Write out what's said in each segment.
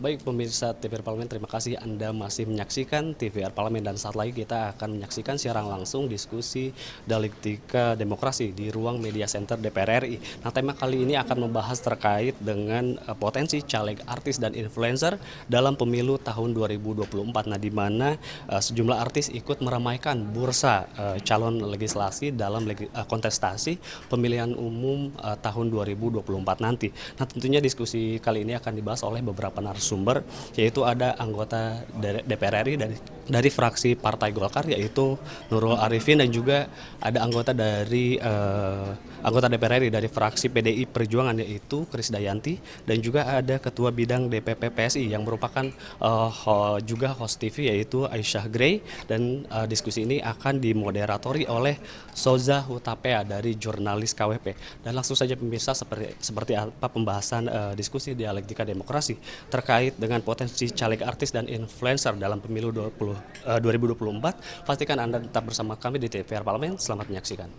Baik pemirsa TVR Parlemen, terima kasih Anda masih menyaksikan TVR Parlemen dan saat lagi kita akan menyaksikan siaran langsung diskusi Dialektika Demokrasi di ruang Media Center DPR RI. Nah, tema kali ini akan membahas terkait dengan potensi caleg artis dan influencer dalam pemilu tahun 2024. Nah, di mana sejumlah artis ikut meramaikan bursa calon legislasi dalam kontestasi pemilihan umum tahun 2024 nanti. Nah, tentunya diskusi kali ini akan dibahas oleh beberapa narasumber, yaitu ada anggota DPR RI dari fraksi Partai Golkar, yaitu Nurul Arifin, dan juga ada anggota DPR RI dari fraksi PDI Perjuangan, yaitu Krisdayanti, dan juga ada Ketua Bidang DPP PSI yang merupakan juga host TV, yaitu Aisyah Gray, dan diskusi ini akan dimoderatori oleh Soza Hutapea dari jurnalis KWP. Dan langsung saja pemirsa, seperti apa pembahasan diskusi Dialektika Demokrasi terkait dengan potensi caleg artis dan influencer dalam pemilu 2024. Pastikan Anda tetap bersama kami di TVR Parlemen. Selamat menyaksikan.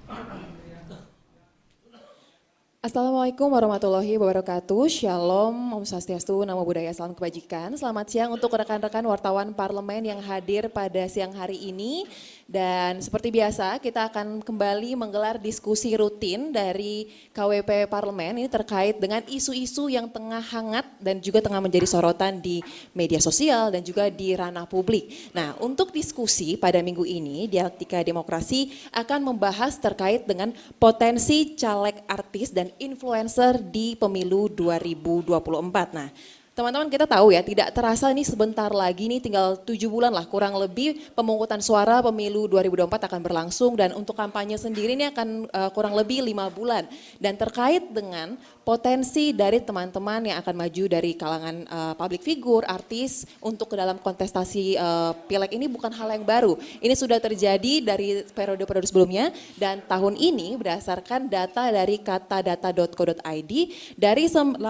Assalamualaikum warahmatullahi wabarakatuh. Shalom, Om Swastiastu, Namo Buddhaya, Salam Kebajikan. Selamat siang untuk rekan-rekan wartawan parlemen yang hadir pada siang hari ini. Dan seperti biasa kita akan kembali menggelar diskusi rutin dari KWP Parlemen ini terkait dengan isu-isu yang tengah hangat dan juga tengah menjadi sorotan di media sosial dan juga di ranah publik. Nah, untuk diskusi pada minggu ini Dialektika Demokrasi akan membahas terkait dengan potensi caleg artis dan influencer di pemilu 2024. Nah, teman-teman kita tahu ya, tidak terasa ini sebentar lagi nih, tinggal 7 bulan lah kurang lebih pemungutan suara pemilu 2024 akan berlangsung, dan untuk kampanye sendiri ini akan kurang lebih 5 bulan. Dan terkait dengan potensi dari teman-teman yang akan maju dari kalangan public figure, artis untuk ke dalam kontestasi pileg ini bukan hal yang baru. Ini sudah terjadi dari periode-periode sebelumnya, dan tahun ini berdasarkan data dari katadata.co.id dari 18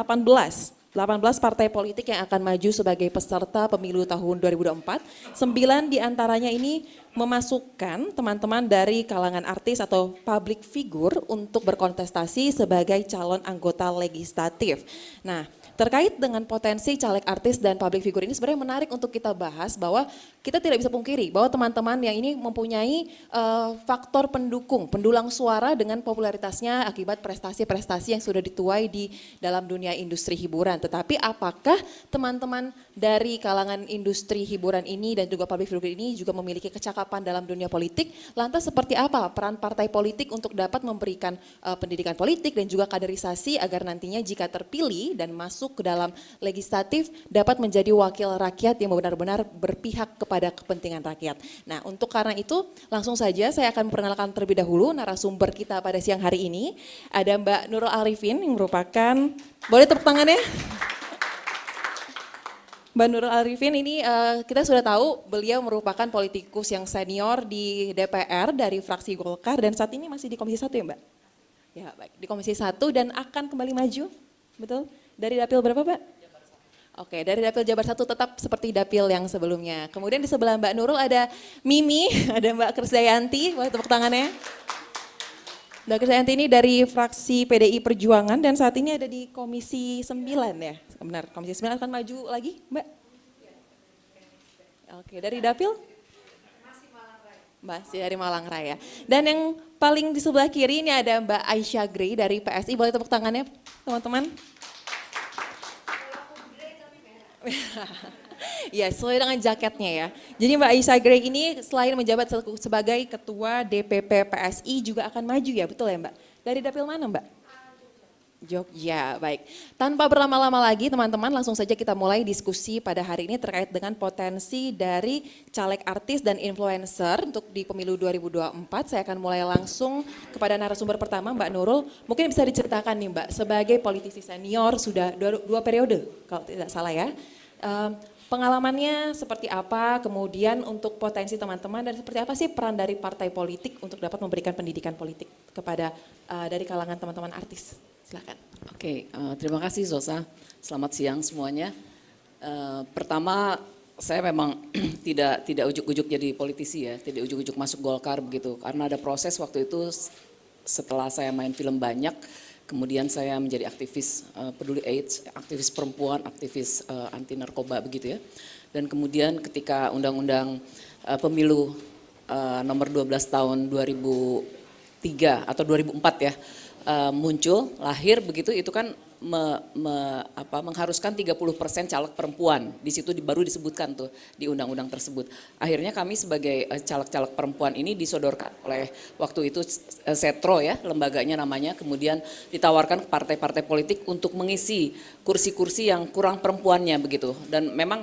partai politik yang akan maju sebagai peserta pemilu tahun 2024, 9 diantaranya ini memasukkan teman-teman dari kalangan artis atau public figure untuk berkontestasi sebagai calon anggota legislatif. Nah, terkait dengan potensi caleg artis dan public figure ini sebenarnya menarik untuk kita bahas, bahwa kita tidak bisa pungkiri bahwa teman-teman yang ini mempunyai faktor pendukung, pendulang suara dengan popularitasnya akibat prestasi-prestasi yang sudah dituai di dalam dunia industri hiburan. Tetapi apakah teman-teman dari kalangan industri hiburan ini dan juga public figure ini juga memiliki kecakapan dalam dunia politik? Lantas seperti apa peran partai politik untuk dapat memberikan pendidikan politik dan juga kaderisasi agar nantinya jika terpilih dan masuk ke dalam legislatif dapat menjadi wakil rakyat yang benar-benar berpihak kepada kepentingan rakyat. Nah, untuk karena itu langsung saja saya akan memperkenalkan terlebih dahulu narasumber kita pada siang hari ini. Ada Mbak Nurul Arifin yang merupakan, boleh tepuk tangannya? Mbak Nurul Arifin ini kita sudah tahu beliau merupakan politikus yang senior di DPR dari fraksi Golkar dan saat ini masih di Komisi 1 ya Mbak? Ya baik, di Komisi 1 dan akan kembali maju, betul? Dari dapil berapa Mbak? Oke, dari dapil Jabar 1 tetap seperti dapil yang sebelumnya. Kemudian di sebelah Mbak Nurul ada Mimi, ada Mbak Krisdayanti, boleh tepuk tangannya. Mbak Krisdayanti ini dari fraksi PDI Perjuangan dan saat ini ada di Komisi 9 ya, benar, Komisi 9 akan maju lagi Mbak? Oke, dari dapil? Masih dari Malang Raya. Dan yang paling di sebelah kiri ini ada Mbak Aisyah Gray dari PSI, boleh tepuk tangannya teman-teman. Ya, sesuai dengan jaketnya ya. Jadi Mbak Aisyah Gray ini selain menjabat sebagai Ketua DPP PSI juga akan maju ya, betul ya Mbak? Dari dapil mana Mbak? Jogja, baik. Tanpa berlama-lama lagi teman-teman, langsung saja kita mulai diskusi pada hari ini terkait dengan potensi dari caleg artis dan influencer untuk di pemilu 2024. Saya akan mulai langsung kepada narasumber pertama Mbak Nurul. Mungkin bisa diceritakan nih Mbak, sebagai politisi senior sudah dua periode kalau tidak salah ya. Pengalamannya seperti apa, kemudian untuk potensi teman-teman dan seperti apa sih peran dari partai politik untuk dapat memberikan pendidikan politik kepada dari kalangan teman-teman artis. Silakan. Oke, terima kasih Zosa. Selamat siang semuanya. Pertama, saya memang tidak ujuk-ujuk jadi politisi ya, tidak ujuk-ujuk masuk Golkar begitu. Karena ada proses waktu itu setelah saya main film banyak Kemudian saya menjadi aktivis peduli AIDS, aktivis perempuan, aktivis anti narkoba begitu ya. Dan kemudian ketika Undang-Undang Pemilu nomor 12 tahun 2003 atau 2004 ya muncul, lahir begitu, itu kan mengharuskan 30% caleg perempuan. Di situ baru disebutkan tuh di undang-undang tersebut. Akhirnya kami sebagai caleg-caleg perempuan ini disodorkan oleh waktu itu Setro ya, lembaganya namanya, kemudian ditawarkan ke partai-partai politik untuk mengisi kursi-kursi yang kurang perempuannya begitu. Dan memang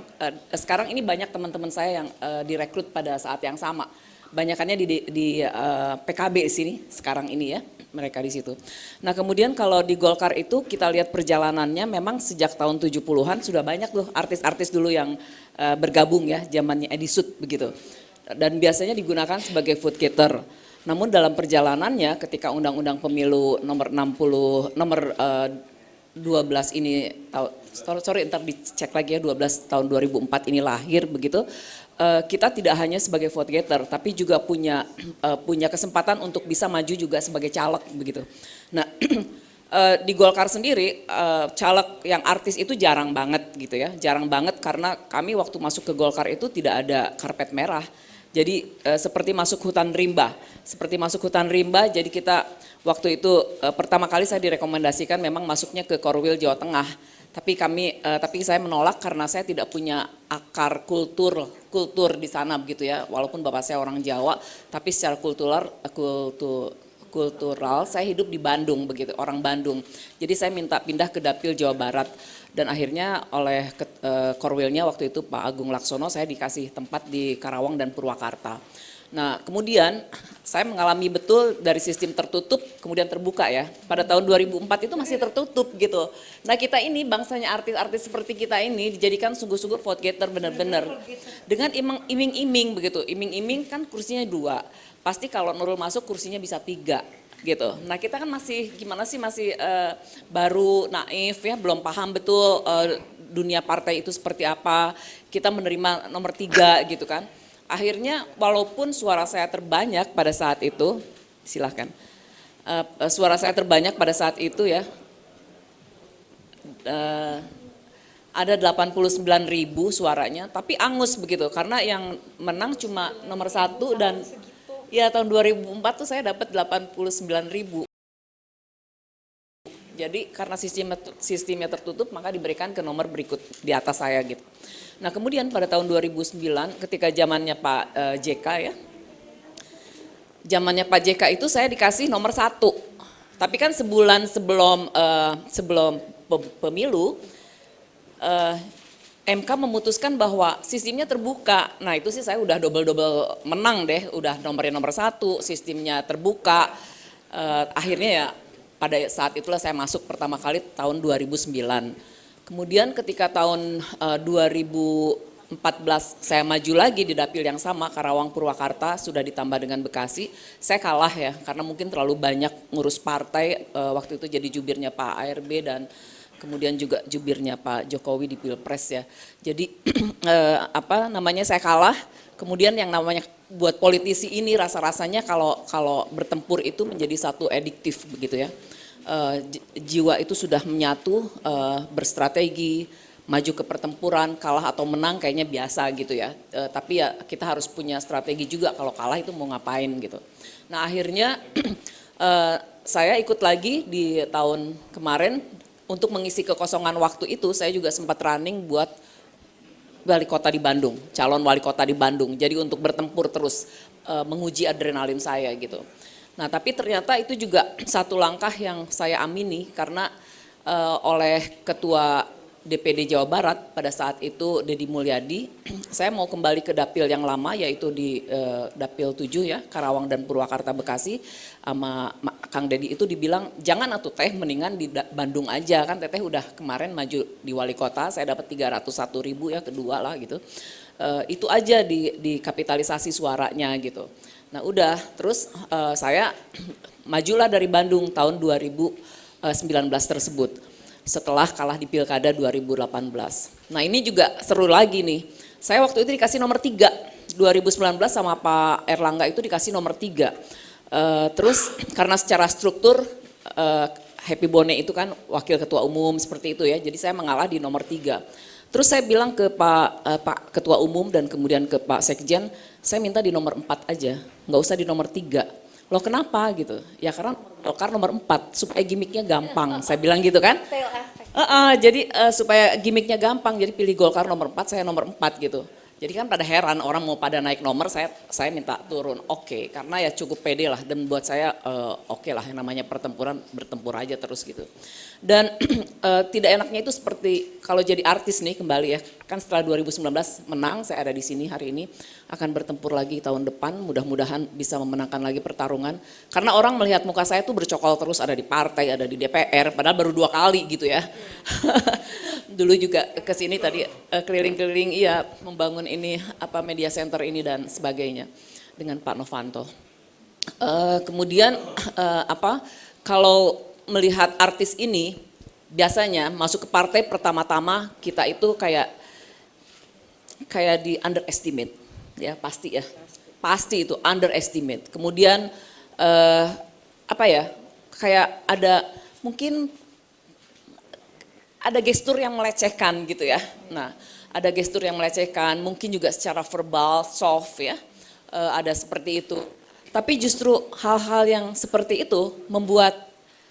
sekarang ini banyak teman-teman saya yang direkrut pada saat yang sama. Banyakannya di PKB sini sekarang ini ya, mereka di situ. Nah kemudian kalau di Golkar itu kita lihat perjalanannya memang sejak tahun 70-an sudah banyak loh artis-artis dulu yang bergabung ya, zamannya Edi Sud begitu. Dan biasanya digunakan sebagai vote getter. Namun dalam perjalanannya ketika Undang-Undang Pemilu nomor 12 ini, sorry ntar dicek lagi ya, 12 tahun 2004 ini lahir begitu. Kita tidak hanya sebagai vote getter, tapi juga punya kesempatan untuk bisa maju juga sebagai caleg begitu. Nah di Golkar sendiri caleg yang artis itu jarang banget gitu ya, jarang banget karena kami waktu masuk ke Golkar itu tidak ada karpet merah. Jadi seperti masuk hutan rimba, jadi kita waktu itu pertama kali saya direkomendasikan memang masuknya ke Korwil Jawa Tengah. Tapi saya menolak karena saya tidak punya akar kultur di sana begitu ya. Walaupun bapak saya orang Jawa, tapi secara kultural saya hidup di Bandung begitu, orang Bandung. Jadi saya minta pindah ke Dapil Jawa Barat dan akhirnya oleh Korwilnya waktu itu Pak Agung Laksono saya dikasih tempat di Karawang dan Purwakarta. Nah kemudian saya mengalami betul dari sistem tertutup kemudian terbuka ya. Pada tahun 2004 itu masih tertutup gitu. Nah kita ini bangsanya artis-artis seperti kita ini dijadikan sungguh-sungguh vote getter benar-benar. Dengan iming-iming begitu, iming-iming kan kursinya 2. Pasti kalau Nurul masuk kursinya bisa 3 gitu. Nah kita kan masih gimana sih, masih baru naif ya, belum paham betul dunia partai itu seperti apa. Kita menerima nomor 3 gitu kan. Akhirnya walaupun suara saya terbanyak pada saat itu, silahkan, suara saya terbanyak pada saat itu ya, ada 89.000 suaranya, tapi angus begitu, karena yang menang cuma nomor 1 dan ya tahun 2004 tuh saya dapat 89.000. Jadi karena sistemnya tertutup maka diberikan ke nomor berikut di atas saya gitu. Nah kemudian pada tahun 2009 ketika zamannya Pak JK ya, zamannya Pak JK itu saya dikasih nomor 1. Tapi kan sebulan sebelum pemilu MK memutuskan bahwa sistemnya terbuka. Nah itu sih saya udah double menang deh, udah nomor 1, sistemnya terbuka. Akhirnya ya pada saat itulah saya masuk pertama kali tahun 2009. Kemudian ketika tahun 2014 saya maju lagi di dapil yang sama, Karawang Purwakarta sudah ditambah dengan Bekasi. Saya kalah ya karena mungkin terlalu banyak ngurus partai, waktu itu jadi jubirnya Pak ARB dan kemudian juga jubirnya Pak Jokowi di Pilpres ya. Jadi saya kalah. Kemudian yang namanya buat politisi ini rasa-rasanya kalau bertempur itu menjadi satu adiktif begitu ya. Jiwa itu sudah menyatu, berstrategi, maju ke pertempuran, kalah atau menang kayaknya biasa gitu ya. Tapi ya kita harus punya strategi juga kalau kalah itu mau ngapain gitu. Nah akhirnya saya ikut lagi di tahun kemarin untuk mengisi kekosongan waktu itu. Saya juga sempat running buat wali kota di Bandung, calon wali kota di Bandung. Jadi untuk bertempur terus, menguji adrenalin saya gitu. Nah tapi ternyata itu juga satu langkah yang saya amini karena oleh ketua DPD Jawa Barat pada saat itu Deddy Mulyadi, saya mau kembali ke dapil yang lama yaitu di dapil 7 ya, Karawang dan Purwakarta Bekasi, sama Kang Deddy itu dibilang jangan atuh teh mendingan di Bandung aja, kan teteh udah kemarin maju di wali kota, saya dapat 301.000 ya kedua lah gitu, itu aja di kapitalisasi suaranya gitu. Nah udah terus saya majulah dari Bandung tahun 2019 tersebut. Setelah kalah di Pilkada 2018. Nah ini juga seru lagi nih. Saya waktu itu dikasih nomor 3. 2019 sama Pak Erlangga itu dikasih nomor 3. Terus karena secara struktur Happy Bone itu kan wakil ketua umum seperti itu ya. Jadi saya mengalah di nomor 3. Terus saya bilang ke Pak Ketua Umum dan kemudian ke Pak Sekjen, saya minta di nomor 4 aja, nggak usah di nomor 3. Loh kenapa gitu? Ya karena Golkar nomor 4 supaya gimmicknya gampang, saya bilang gitu kan. Jadi supaya gimmicknya gampang, jadi pilih Golkar nomor 4, saya nomor 4 gitu. Jadi kan pada heran orang mau pada naik nomor, saya minta turun. Oke, karena ya cukup pede lah dan buat saya oke lah yang namanya pertempuran, bertempur aja terus gitu. Dan tidak enaknya itu seperti kalau jadi artis nih kembali ya, kan setelah 2019 menang, saya ada di sini hari ini, akan bertempur lagi tahun depan, mudah-mudahan bisa memenangkan lagi pertarungan. Karena orang melihat muka saya tuh bercokol terus, ada di partai, ada di DPR, padahal baru 2 kali gitu ya. Dulu juga ke sini tadi keliling-keliling iya membangun ini apa media center ini dan sebagainya dengan Pak Novanto. Kemudian kalau melihat artis ini biasanya masuk ke partai pertama-tama kita itu kayak di underestimate ya pasti itu underestimate. Kemudian kayak ada mungkin ada gestur yang melecehkan gitu ya. Nah, ada gestur yang melecehkan, mungkin juga secara verbal, soft ya, ada seperti itu. Tapi justru hal-hal yang seperti itu membuat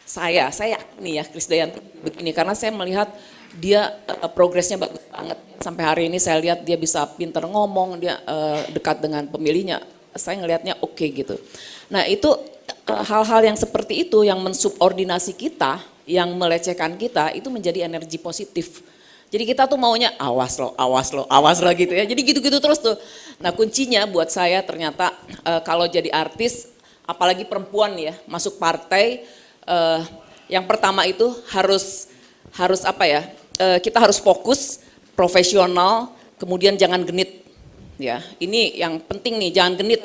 saya nih ya Krisdayanti begini, karena saya melihat dia progresnya bagus banget. Sampai hari ini saya lihat dia bisa pintar ngomong, dia dekat dengan pemilihnya, saya ngelihatnya oke gitu. Nah itu hal-hal yang seperti itu yang mensubordinasi kita, yang melecehkan kita itu menjadi energi positif. Jadi kita tuh maunya awas lo gitu ya. Jadi gitu-gitu terus tuh. Nah kuncinya buat saya ternyata kalau jadi artis, apalagi perempuan ya, masuk partai, yang pertama itu harus kita harus fokus, profesional, kemudian jangan genit. Ya, ini yang penting nih, jangan genit.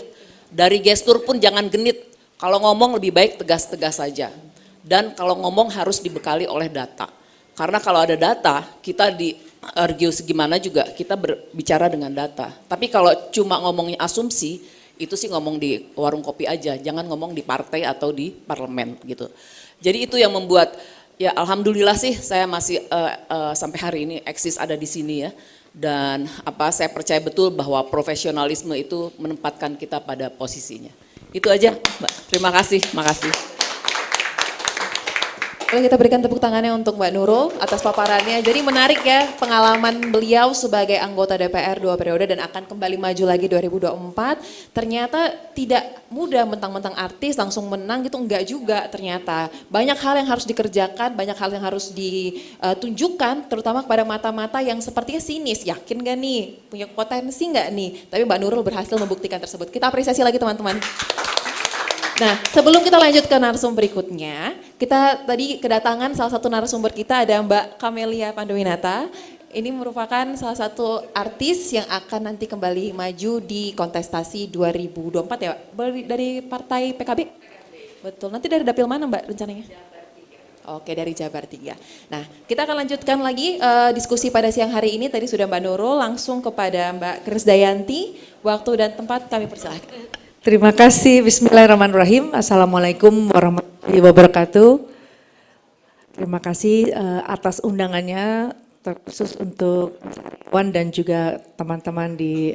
Dari gestur pun jangan genit. Kalau ngomong lebih baik tegas-tegas saja. Dan kalau ngomong harus dibekali oleh data. Karena kalau ada data, kita di argue segimana juga kita berbicara dengan data. Tapi kalau cuma ngomongnya asumsi, itu sih ngomong di warung kopi aja, jangan ngomong di partai atau di parlemen gitu. Jadi itu yang membuat, ya alhamdulillah sih saya masih sampai hari ini eksis ada di sini ya. Dan saya percaya betul bahwa profesionalisme itu menempatkan kita pada posisinya. Itu aja Mbak, terima kasih, makasih. Boleh kita berikan tepuk tangannya untuk Mbak Nurul atas paparannya. Jadi menarik ya pengalaman beliau sebagai anggota DPR 2 periode dan akan kembali maju lagi 2024. Ternyata tidak mudah mentang-mentang artis langsung menang gitu, enggak juga ternyata. Banyak hal yang harus dikerjakan, banyak hal yang harus ditunjukkan terutama kepada mata-mata yang sepertinya sinis. Yakin gak nih? Punya potensi gak nih? Tapi Mbak Nurul berhasil membuktikan tersebut. Kita apresiasi lagi teman-teman. Nah, sebelum kita lanjut ke narasumber berikutnya, kita tadi kedatangan salah satu narasumber kita ada Mbak Camelia Pandowinata. Ini merupakan salah satu artis yang akan nanti kembali maju di kontestasi 2024 ya, dari partai PKB? Betul, nanti dari dapil mana Mbak rencananya? Oke, dari Jabar 3. Nah, kita akan lanjutkan lagi diskusi pada siang hari ini. Tadi sudah Mbak Nurul, langsung kepada Mbak Krisdayanti. Waktu dan tempat kami persilahkan. Terima kasih, bismillahirrahmanirrahim. Assalamualaikum warahmatullahi wabarakatuh. Terima kasih atas undangannya, terkhusus untuk Wan dan juga teman-teman di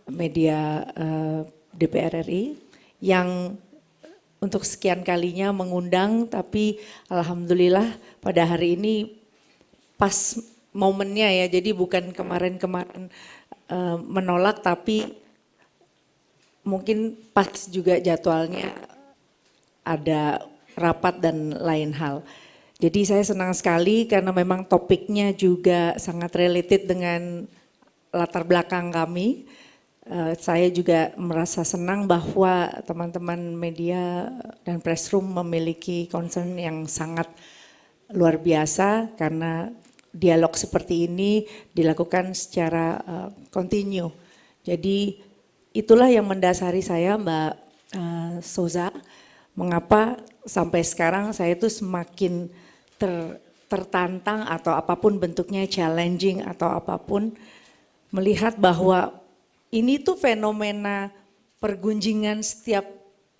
media DPR RI yang untuk sekian kalinya mengundang, tapi alhamdulillah pada hari ini pas momennya ya, jadi bukan kemarin-kemarin menolak, tapi mungkin pas juga jadwalnya ada rapat dan lain hal. Jadi saya senang sekali karena memang topiknya juga sangat related dengan latar belakang kami. Saya juga merasa senang bahwa teman-teman media dan press room memiliki concern yang sangat luar biasa karena dialog seperti ini dilakukan secara kontinu. Jadi itulah yang mendasari saya Mbak Soza, mengapa sampai sekarang saya itu semakin tertantang atau apapun bentuknya, challenging atau apapun, melihat bahwa ini tuh fenomena pergunjingan setiap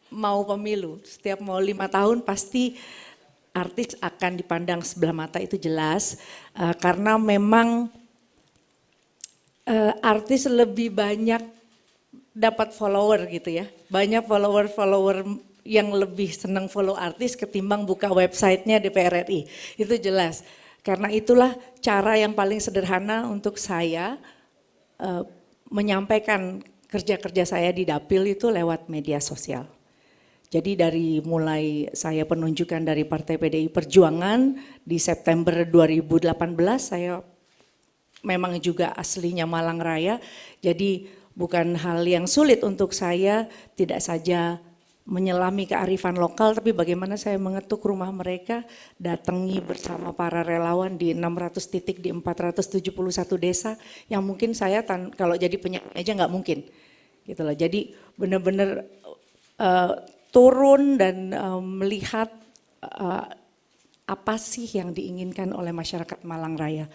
mau pemilu, setiap mau 5 tahun pasti artis akan dipandang sebelah mata, itu jelas. Karena memang artis lebih banyak dapat follower gitu ya. Banyak follower yang lebih senang follow artis ketimbang buka websitenya DPR RI. Itu jelas. Karena itulah cara yang paling sederhana untuk saya menyampaikan kerja-kerja saya di Dapil itu lewat media sosial. Jadi dari mulai saya penunjukan dari Partai PDI Perjuangan di September 2018, saya memang juga aslinya Malang Raya. Jadi bukan hal yang sulit untuk saya tidak saja menyelami kearifan lokal, tapi bagaimana saya mengetuk rumah mereka, datangi bersama para relawan di 600 titik di 471 desa yang mungkin saya kalau jadi penyanyi aja nggak mungkin. Gitu loh. Jadi benar-benar turun dan melihat apa sih yang diinginkan oleh masyarakat Malang Raya.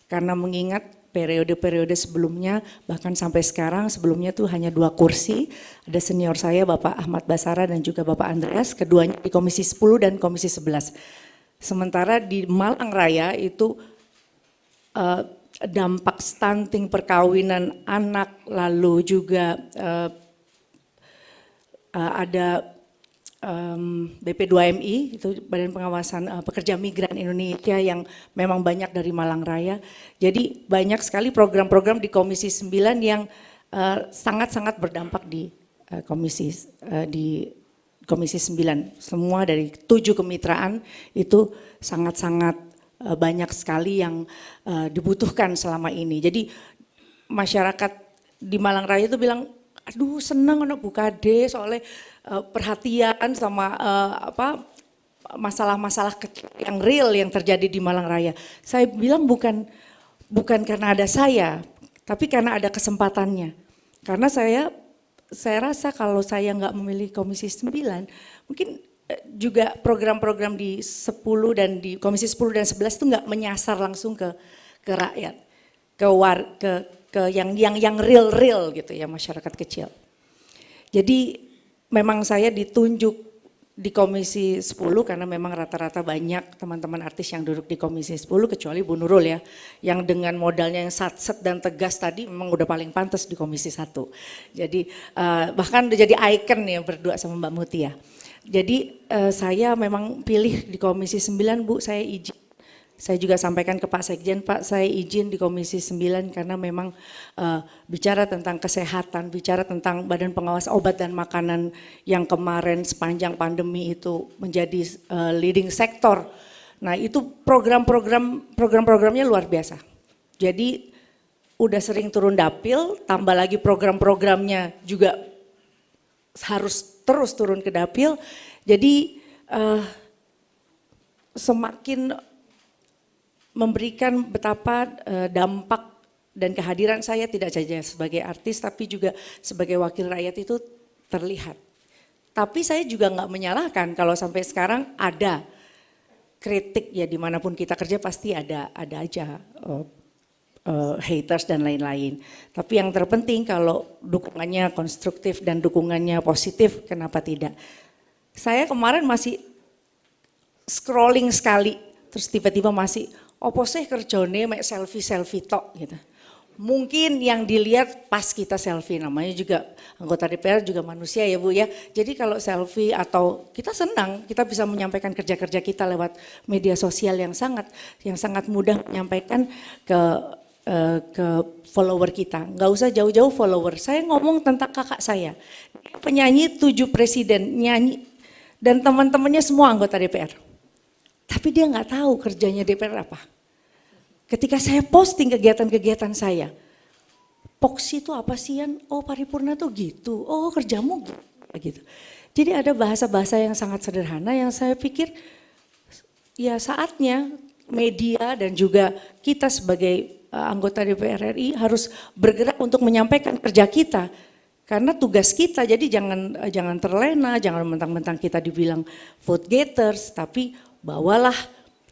Karena mengingat periode-periode sebelumnya, bahkan sampai sekarang sebelumnya tuh hanya 2 kursi. Ada senior saya Bapak Ahmad Basara dan juga Bapak Andreas, keduanya di Komisi 10 dan Komisi 11. Sementara di Malang Raya itu dampak stunting, perkawinan anak, lalu juga ada BP2MI, itu Badan Pengawasan Pekerja Migran Indonesia yang memang banyak dari Malang Raya. Jadi banyak sekali program-program di Komisi 9 yang sangat-sangat berdampak di Komisi 9. Semua dari 7 kemitraan itu sangat-sangat banyak sekali yang dibutuhkan selama ini. Jadi masyarakat di Malang Raya itu bilang, aduh seneng anak Bukade soalnya perhatian sama masalah-masalah kecil yang real yang terjadi di Malang Raya. Saya bilang bukan karena ada saya, tapi karena ada kesempatannya. Karena saya rasa kalau saya nggak memilih Komisi 9, mungkin juga program-program di 10 dan di Komisi 10 dan 11 itu nggak menyasar langsung ke rakyat, ke yang real gitu ya, masyarakat kecil. Jadi memang saya ditunjuk di Komisi 10 karena memang rata-rata banyak teman-teman artis yang duduk di Komisi 10 kecuali Bu Nurul ya, yang dengan modalnya yang satset dan tegas tadi memang udah paling pantas di Komisi 1. Jadi bahkan udah jadi ikon ya berdua sama Mbak Mutia. Jadi saya memang pilih di Komisi 9 Bu, saya izin. Saya juga sampaikan ke Pak Sekjen, Pak saya izin di Komisi 9 karena memang bicara tentang kesehatan, bicara tentang Badan Pengawas Obat dan Makanan yang kemarin sepanjang pandemi itu menjadi leading sektor. Nah itu program-programnya luar biasa. Jadi udah sering turun dapil, tambah lagi program-programnya juga harus terus turun ke dapil. Jadi semakin memberikan betapa dampak dan kehadiran saya tidak saja sebagai artis tapi juga sebagai wakil rakyat itu terlihat. Tapi saya juga nggak menyalahkan kalau sampai sekarang ada kritik ya, dimanapun kita kerja pasti ada aja haters dan lain-lain. Tapi yang terpenting kalau dukungannya konstruktif dan dukungannya positif, kenapa tidak? Saya kemarin masih scrolling sekali terus tiba-tiba masih opo sih kerjone mek selfie tok gitu. Mungkin yang dilihat pas kita selfie, namanya juga anggota DPR juga manusia ya Bu ya. Jadi kalau selfie atau kita senang kita bisa menyampaikan kerja-kerja kita lewat media sosial yang sangat mudah menyampaikan ke follower kita. Nggak usah jauh-jauh follower. Saya ngomong tentang kakak saya, penyanyi 7 presiden, nyanyi dan teman-temannya semua anggota DPR. Tapi dia nggak tahu kerjanya DPR apa. Ketika saya posting kegiatan-kegiatan saya, Poksi itu apa sih Yan? Oh paripurna tuh gitu, oh kerjamu gitu. Jadi ada bahasa-bahasa yang sangat sederhana yang saya pikir ya saatnya media dan juga kita sebagai anggota DPR RI harus bergerak untuk menyampaikan kerja kita. Karena tugas kita, jadi jangan terlena, jangan mentang-mentang kita dibilang vote getters, tapi bawalah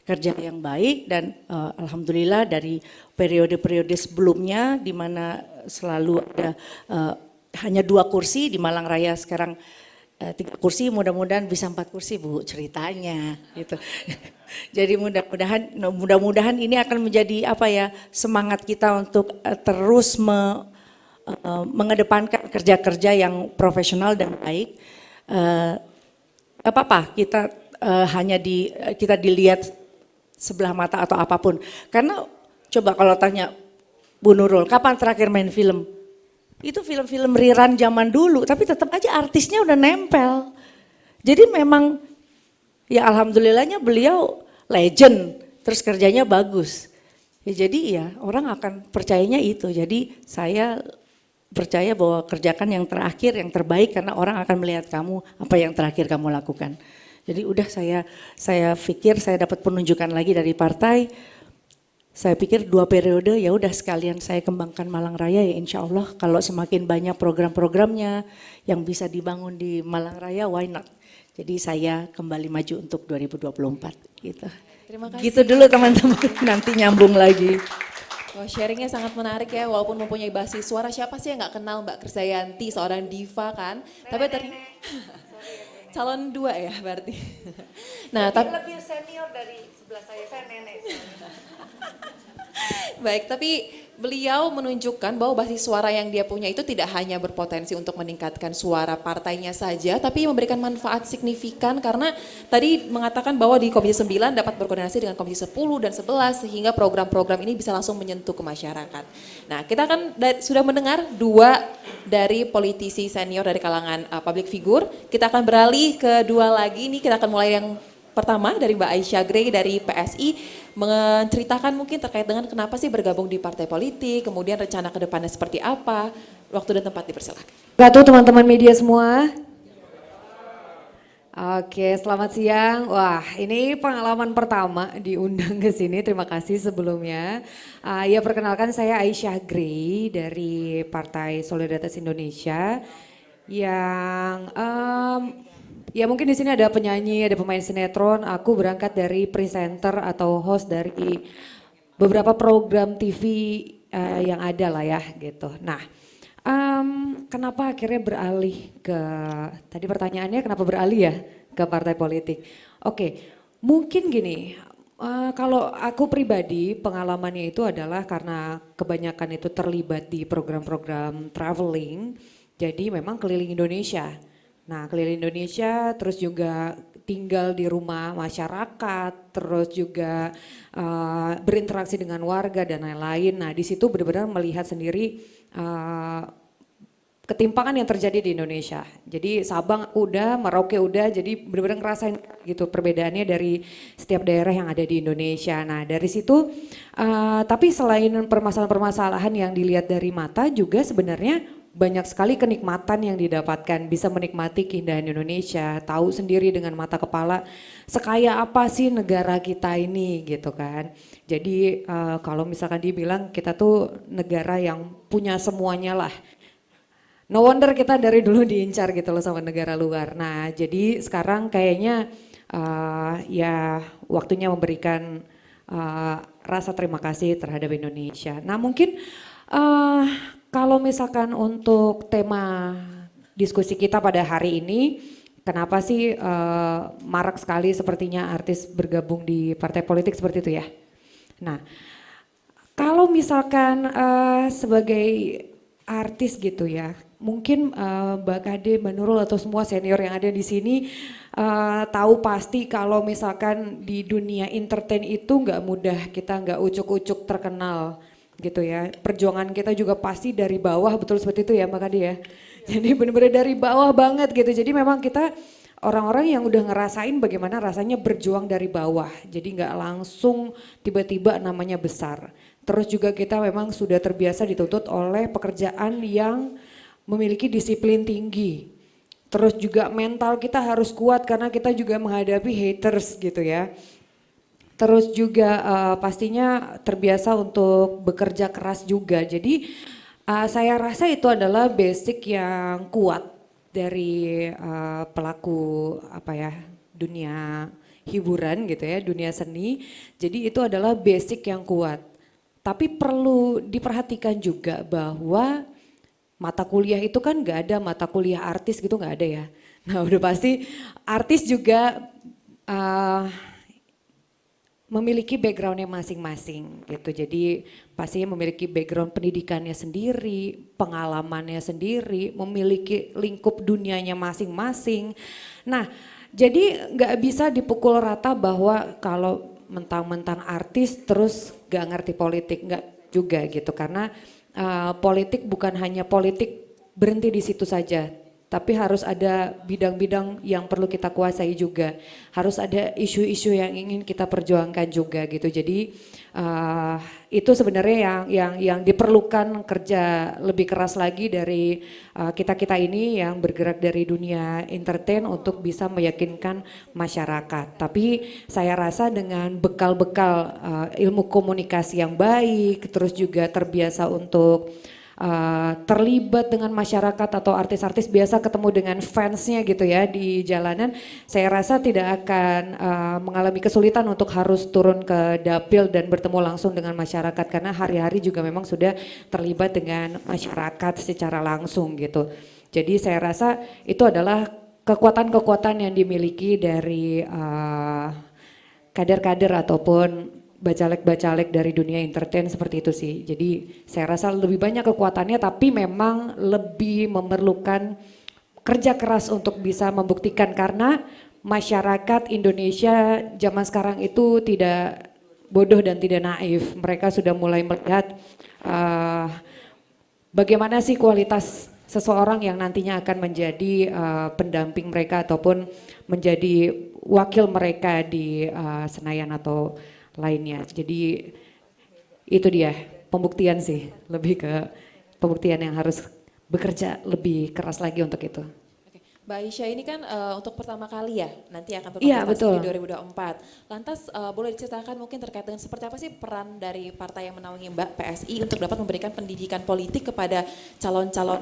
kerja yang baik dan alhamdulillah dari periode-periode sebelumnya di mana selalu ada hanya 2 kursi di Malang Raya sekarang 3 kursi, mudah-mudahan bisa 4 kursi Bu ceritanya gitu. Jadi mudah-mudahan ini akan menjadi apa ya, semangat kita untuk terus mengedepankan kerja-kerja yang profesional dan baik. Apa-apa kita kita dilihat sebelah mata atau apapun. Karena coba kalau tanya Bu Nurul, kapan terakhir main film? Itu film-film rerun zaman dulu, tapi tetap aja artisnya udah nempel. Jadi memang ya alhamdulillahnya beliau legend, terus kerjanya bagus. Ya jadi ya orang akan percayanya itu. Jadi saya percaya bahwa kerjakan yang terakhir, yang terbaik, karena orang akan melihat kamu apa yang terakhir kamu lakukan. Jadi udah saya pikir saya dapat penunjukan lagi dari partai. Saya pikir 2 periode ya udah sekalian saya kembangkan Malang Raya ya, insya Allah kalau semakin banyak program-programnya yang bisa dibangun di Malang Raya, why not? Jadi saya kembali maju untuk 2024 gitu. Terima kasih. Gitu dulu teman-teman, nanti nyambung lagi. Wah, sharingnya sangat menarik ya, walaupun mempunyai basis suara, siapa sih yang nggak kenal Mbak Krisdayanti, seorang diva kan? Tapi calon 2 ya berarti. Nah, tapi lebih senior dari sebelah saya nenek. baik, tapi beliau menunjukkan bahwa basis suara yang dia punya itu tidak hanya berpotensi untuk meningkatkan suara partainya saja, tapi memberikan manfaat signifikan karena tadi mengatakan bahwa di Komisi 9 dapat berkoordinasi dengan Komisi 10 dan 11 sehingga program-program ini bisa langsung menyentuh ke masyarakat. Nah, kita kan sudah mendengar 2 dari politisi senior dari kalangan public figure. Kita akan beralih ke 2 lagi, ini kita akan mulai yang pertama dari Mbak Aisyah Gray dari PSI, menceritakan mungkin terkait dengan kenapa sih bergabung di partai politik, kemudian rencana ke depannya seperti apa. Waktu dan tempat dipersilakan. Teman-teman media semua. Oke, selamat siang. Wah, ini pengalaman pertama diundang ke sini. Terima kasih sebelumnya. Ya, perkenalkan saya Aisyah Gray dari Partai Solidaritas Indonesia yang ya mungkin di sini ada penyanyi, ada pemain sinetron. Aku berangkat dari presenter atau host dari beberapa program TV yang ada lah ya gitu. Nah, kenapa akhirnya beralih ke, tadi pertanyaannya kenapa beralih ya ke partai politik? Oke, mungkin gini, kalau aku pribadi pengalamannya itu adalah karena kebanyakan itu terlibat di program-program traveling, jadi memang keliling Indonesia. Nah, keliling Indonesia, terus juga tinggal di rumah masyarakat, terus juga berinteraksi dengan warga dan lain-lain. Nah, di situ benar-benar melihat sendiri ketimpangan yang terjadi di Indonesia. Jadi Sabang udah, Merauke udah, jadi benar-benar ngerasain gitu perbedaannya dari setiap daerah yang ada di Indonesia. Nah, dari situ, tapi selain permasalahan-permasalahan yang dilihat dari mata juga sebenarnya banyak sekali kenikmatan yang didapatkan, bisa menikmati keindahan Indonesia, tahu sendiri dengan mata kepala sekaya apa sih negara kita ini gitu kan. Jadi kalau misalkan dibilang kita tuh negara yang punya semuanya lah. No wonder kita dari dulu diincar gitu loh sama negara luar. Nah, jadi sekarang kayaknya ya waktunya memberikan rasa terima kasih terhadap Indonesia. Nah, mungkin kalau misalkan untuk tema diskusi kita pada hari ini, kenapa sih marak sekali sepertinya artis bergabung di partai politik seperti itu ya? Nah, kalau misalkan sebagai artis gitu ya, mungkin Mbak Kade, Mbak Nurul atau semua senior yang ada di sini tahu pasti kalau misalkan di dunia entertain itu nggak mudah, kita nggak ucuk-ucuk terkenal gitu ya. Perjuangan kita juga pasti dari bawah, betul seperti itu ya Mbak Kade ya. Jadi benar-benar dari bawah banget gitu. Jadi memang kita orang-orang yang udah ngerasain bagaimana rasanya berjuang dari bawah. Jadi nggak langsung tiba-tiba namanya besar. Terus juga kita memang sudah terbiasa dituntut oleh pekerjaan yang memiliki disiplin tinggi. Terus juga mental kita harus kuat karena kita juga menghadapi haters gitu ya. Terus juga pastinya terbiasa untuk bekerja keras juga. Jadi saya rasa itu adalah basic yang kuat dari pelaku apa ya, dunia hiburan gitu ya, dunia seni. Jadi itu adalah basic yang kuat. Tapi perlu diperhatikan juga bahwa mata kuliah itu kan nggak ada mata kuliah artis gitu, nggak ada ya. Nah udah pasti artis juga eh, memiliki backgroundnya masing-masing gitu. Jadi pastinya memiliki background pendidikannya sendiri, pengalamannya sendiri, memiliki lingkup dunianya masing-masing. Nah jadi nggak bisa dipukul rata bahwa kalau mentang-mentang artis terus nggak ngerti politik, nggak juga gitu. Karena politik bukan hanya politik berhenti di situ saja. Tapi harus ada bidang-bidang yang perlu kita kuasai juga. Harus ada isu-isu yang ingin kita perjuangkan juga gitu. Jadi itu sebenarnya yang diperlukan kerja lebih keras lagi dari kita-kita ini yang bergerak dari dunia entertain untuk bisa meyakinkan masyarakat. Tapi saya rasa dengan bekal-bekal ilmu komunikasi yang baik, terus juga terbiasa untuk terlibat dengan masyarakat atau artis-artis biasa ketemu dengan fansnya gitu ya di jalanan, saya rasa tidak akan mengalami kesulitan untuk harus turun ke dapil dan bertemu langsung dengan masyarakat karena hari-hari juga memang sudah terlibat dengan masyarakat secara langsung gitu. Jadi saya rasa itu adalah kekuatan-kekuatan yang dimiliki dari kader-kader ataupun bacalek-bacalek dari dunia entertain seperti itu sih. Jadi saya rasa lebih banyak kekuatannya tapi memang lebih memerlukan kerja keras untuk bisa membuktikan karena masyarakat Indonesia zaman sekarang itu tidak bodoh dan tidak naif. Mereka sudah mulai melihat bagaimana sih kualitas seseorang yang nantinya akan menjadi pendamping mereka ataupun menjadi wakil mereka di Senayan atau lainnya. Jadi itu dia pembuktian sih, lebih ke pembuktian yang harus bekerja lebih keras lagi untuk itu. Oke. Mbak Aisyah ini kan untuk pertama kali ya nanti akan Iya, berkontestasi betul. di 2024. Lantas boleh diceritakan mungkin terkait dengan seperti apa sih peran dari partai yang menaungi Mbak PSI untuk dapat memberikan pendidikan politik kepada calon-calon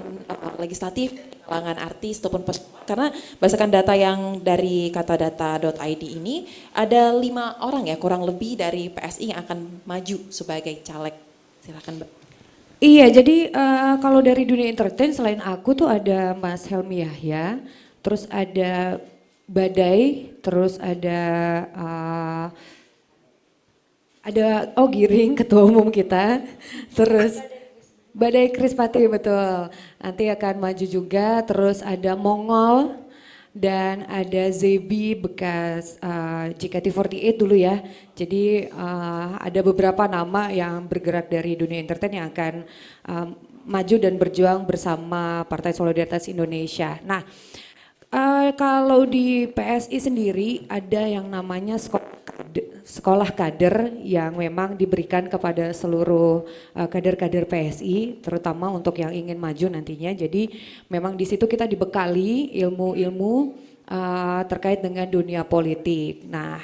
legislatif, kalangan artis ataupun karena berdasarkan data yang dari katadata.id ini ada 5 orang ya kurang lebih dari PSI yang akan maju sebagai caleg. Silakan Mbak. Iya, jadi kalau dari dunia entertain selain aku tuh ada Mas Helmi Yahya, terus ada Badai, terus ada Giring ketua umum kita, terus Badai Krispati betul. Nanti akan maju juga, terus ada Mongol dan ada Zebi bekas JKT48 dulu ya. Jadi ada beberapa nama yang bergerak dari dunia entertain yang akan maju dan berjuang bersama Partai Solidaritas Indonesia. Nah, kalau di PSI sendiri ada yang namanya sekolah kader yang memang diberikan kepada seluruh kader-kader PSI, terutama untuk yang ingin maju nantinya. Jadi memang di situ kita dibekali ilmu-ilmu terkait dengan dunia politik. Nah,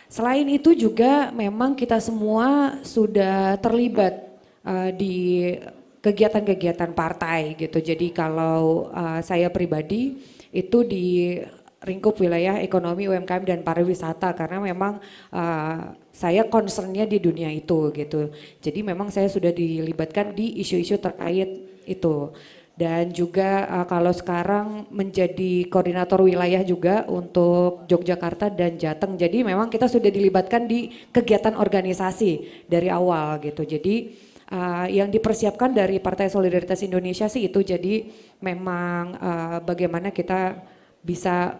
selain itu juga memang kita semua sudah terlibat di kegiatan-kegiatan partai gitu. Jadi kalau saya pribadi itu di lingkup wilayah ekonomi UMKM dan pariwisata karena memang saya concernnya di dunia itu gitu. Jadi memang saya sudah dilibatkan di isu-isu terkait itu. Dan juga kalau sekarang menjadi koordinator wilayah juga untuk Yogyakarta dan Jateng. Jadi memang kita sudah dilibatkan di kegiatan organisasi dari awal gitu. Jadi yang dipersiapkan dari Partai Solidaritas Indonesia sih itu, jadi memang bagaimana kita bisa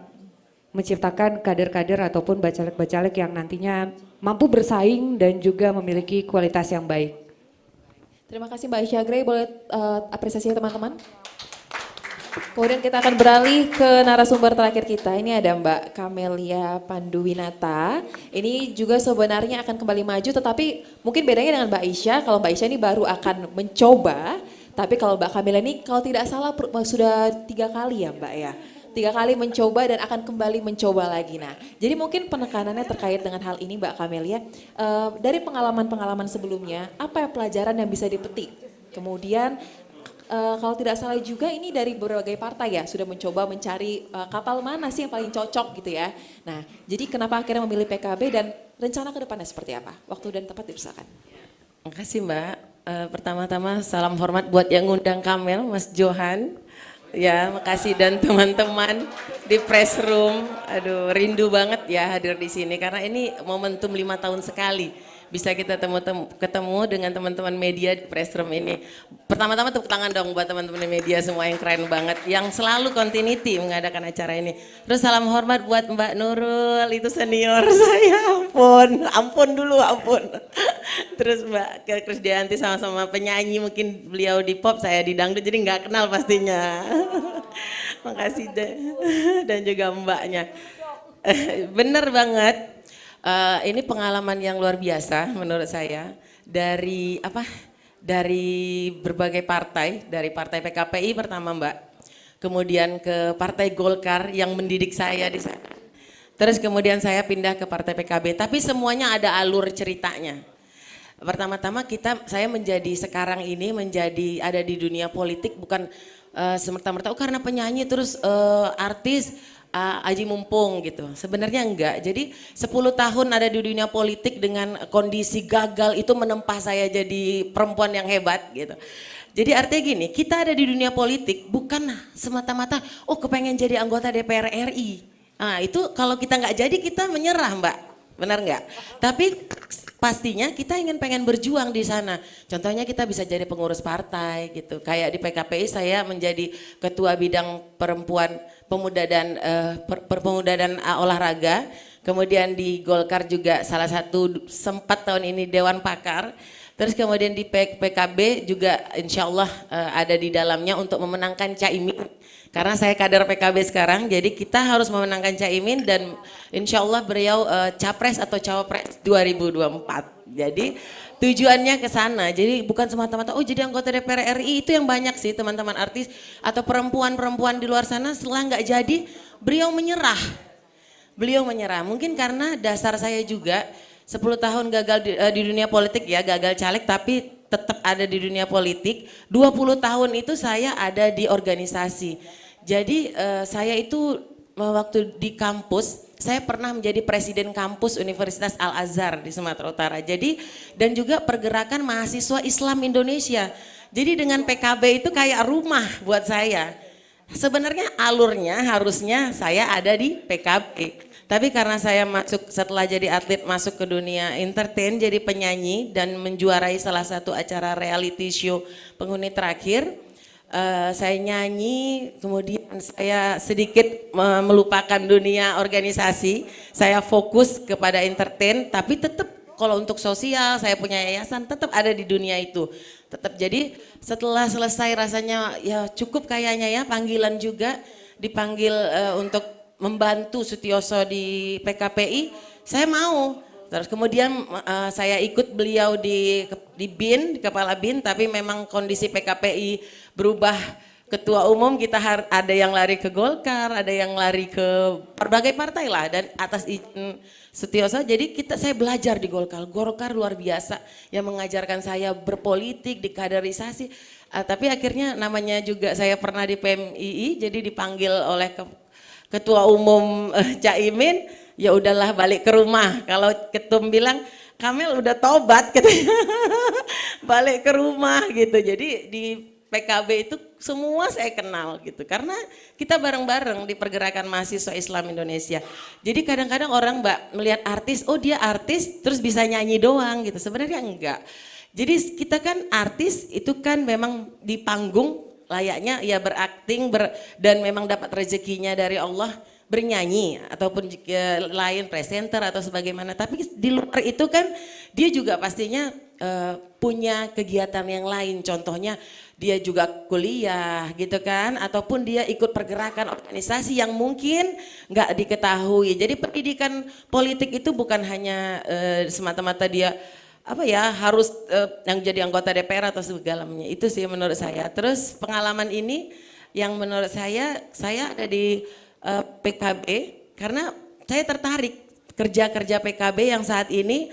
menciptakan kader-kader ataupun bacalek-bacalek yang nantinya mampu bersaing dan juga memiliki kualitas yang baik. Terima kasih Mbak Aisyah Gray, boleh apresiasi teman-teman. Kemudian kita akan beralih ke narasumber terakhir kita. Ini ada Mbak Camelia Panduwinata. Ini juga sebenarnya akan kembali maju, tetapi mungkin bedanya dengan Mbak Aisyah. Kalau Mbak Aisyah ini baru akan mencoba, tapi kalau Mbak Camelia ini kalau tidak salah sudah 3 kali ya Mbak ya. 3 kali mencoba dan akan kembali mencoba lagi. Nah, jadi mungkin penekanannya terkait dengan hal ini Mbak Camelia. Dari pengalaman-pengalaman sebelumnya, apa pelajaran yang bisa dipetik? Kemudian kalau tidak salah juga ini dari berbagai partai ya sudah mencoba mencari kapal mana sih yang paling cocok gitu ya. Nah, jadi kenapa akhirnya memilih PKB dan rencana ke depannya seperti apa? Waktu dan tempat dipersilakan. Makasih Mbak. Pertama-tama salam hormat buat yang ngundang Kamel, Mas Johan. Ya, makasih dan teman-teman di press room. Aduh, rindu banget ya hadir di sini karena ini momentum 5 tahun sekali bisa kita ketemu dengan teman-teman media di press room ini. Pertama-tama tepuk tangan dong buat teman-teman media semua yang keren banget, yang selalu continuity mengadakan acara ini. Terus salam hormat buat Mbak Nurul, itu senior saya, ampun. Terus Mbak Krisdayanti sama-sama penyanyi, mungkin beliau di pop, saya di dangdut, jadi nggak kenal pastinya. Makasih dan juga mbaknya. Bener banget. Ini pengalaman yang luar biasa menurut saya dari berbagai partai, dari partai PKPI pertama Mbak, kemudian ke partai Golkar yang mendidik saya di sana. Terus kemudian saya pindah ke partai PKB, tapi semuanya ada alur ceritanya. Pertama-tama saya sekarang ini menjadi ada di dunia politik bukan semerta-merta karena penyanyi terus artis aji mumpung gitu. Sebenarnya enggak. Jadi 10 tahun ada di dunia politik dengan kondisi gagal itu menempa saya jadi perempuan yang hebat gitu. Jadi artinya gini, kita ada di dunia politik bukan semata-mata kepengen jadi anggota DPR RI. Nah itu kalau kita nggak jadi kita menyerah Mbak, benar nggak? Tapi pastinya kita pengen berjuang di sana. Contohnya kita bisa jadi pengurus partai gitu. Kayak di PKPI saya menjadi ketua bidang pemuda dan olahraga. Kemudian di Golkar juga salah satu sempat tahun ini Dewan Pakar. Terus kemudian di PKB juga insya Allah ada di dalamnya untuk memenangkan Caimin. Karena saya kader PKB sekarang, jadi kita harus memenangkan Caimin dan insya Allah beliau capres atau cawapres 2024. Jadi tujuannya ke sana, jadi bukan semata-mata jadi anggota DPR RI itu yang banyak sih teman-teman artis atau perempuan-perempuan di luar sana setelah nggak jadi beliau menyerah. Mungkin karena dasar saya juga 10 tahun gagal di dunia politik ya, gagal caleg tapi tetap ada di dunia politik. 20 tahun itu saya ada di organisasi. Jadi saya itu waktu di kampus, saya pernah menjadi presiden kampus Universitas Al-Azhar di Sumatera Utara. Jadi dan juga pergerakan mahasiswa Islam Indonesia. Jadi dengan PKB itu kayak rumah buat saya. Sebenarnya alurnya harusnya saya ada di PKB. Tapi karena saya setelah jadi atlet masuk ke dunia entertain, jadi penyanyi dan menjuarai salah satu acara reality show penghuni terakhir. Saya nyanyi, kemudian saya sedikit melupakan dunia organisasi, saya fokus kepada entertain, tapi tetap kalau untuk sosial, saya punya yayasan, tetap ada di dunia itu. Tetap jadi setelah selesai rasanya ya cukup kayaknya ya panggilan juga, dipanggil untuk membantu Sutioso di PKPI, saya mau. Terus kemudian saya ikut beliau di BIN, di Kepala BIN, tapi memang kondisi PKPI berubah ketua umum, kita ada yang lari ke Golkar, ada yang lari ke berbagai partai lah, dan atas izin Sutioso, jadi saya belajar di Golkar. Golkar luar biasa yang mengajarkan saya berpolitik, di kaderisasi, tapi akhirnya namanya juga saya pernah di PMII, jadi dipanggil oleh ketua umum Caimin, ya udahlah balik ke rumah. Kalau ketum bilang Kamel udah tobat katanya, balik ke rumah gitu. Jadi di PKB itu semua saya kenal gitu, karena kita bareng-bareng di pergerakan mahasiswa Islam Indonesia. Jadi kadang-kadang orang melihat artis, dia artis terus bisa nyanyi doang gitu, sebenarnya enggak. Jadi kita kan artis itu kan memang di panggung layaknya ya berakting dan memang dapat rezekinya dari Allah bernyanyi ataupun lain presenter atau sebagaimana, tapi di luar itu kan dia juga pastinya punya kegiatan yang lain, contohnya dia juga kuliah gitu kan, ataupun dia ikut pergerakan organisasi yang mungkin nggak diketahui. Jadi pendidikan politik itu bukan hanya semata-mata dia harus yang jadi anggota DPR atau segalanya, itu sih menurut saya. Terus pengalaman ini yang menurut saya ada di PKB karena saya tertarik kerja-kerja PKB yang saat ini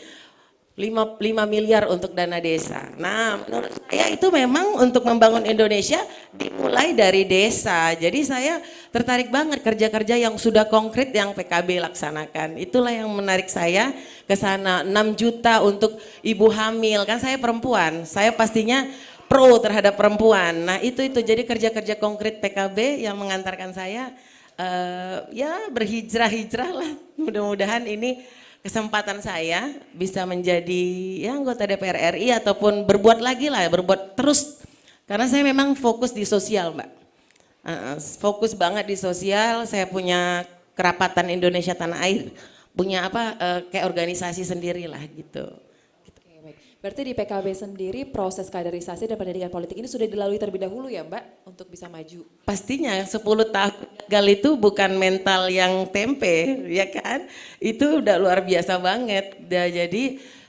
5 miliar untuk dana desa. Nah menurut saya itu memang untuk membangun Indonesia dimulai dari desa. Jadi saya tertarik banget kerja-kerja yang sudah konkret yang PKB laksanakan. Itulah yang menarik saya ke sana. 6 juta untuk ibu hamil, kan saya perempuan. Saya pastinya pro terhadap perempuan. Nah itu jadi kerja-kerja konkret PKB yang mengantarkan saya ya berhijrah-hijrah lah. Mudah-mudahan ini kesempatan saya bisa menjadi ya anggota DPR RI ataupun berbuat lagi lah, berbuat terus. Karena saya memang fokus di sosial, Mbak. Fokus banget di sosial. Saya punya kerapatan Indonesia Tanah Air, punya kayak organisasi sendiri lah gitu. Oke, baik. Berarti di PKB sendiri proses kaderisasi dan pendidikan politik ini sudah dilalui terlebih dahulu ya Mbak untuk bisa maju? Pastinya 10 tahun gagal itu bukan mental yang tempe, ya kan? Itu udah luar biasa banget. Jadi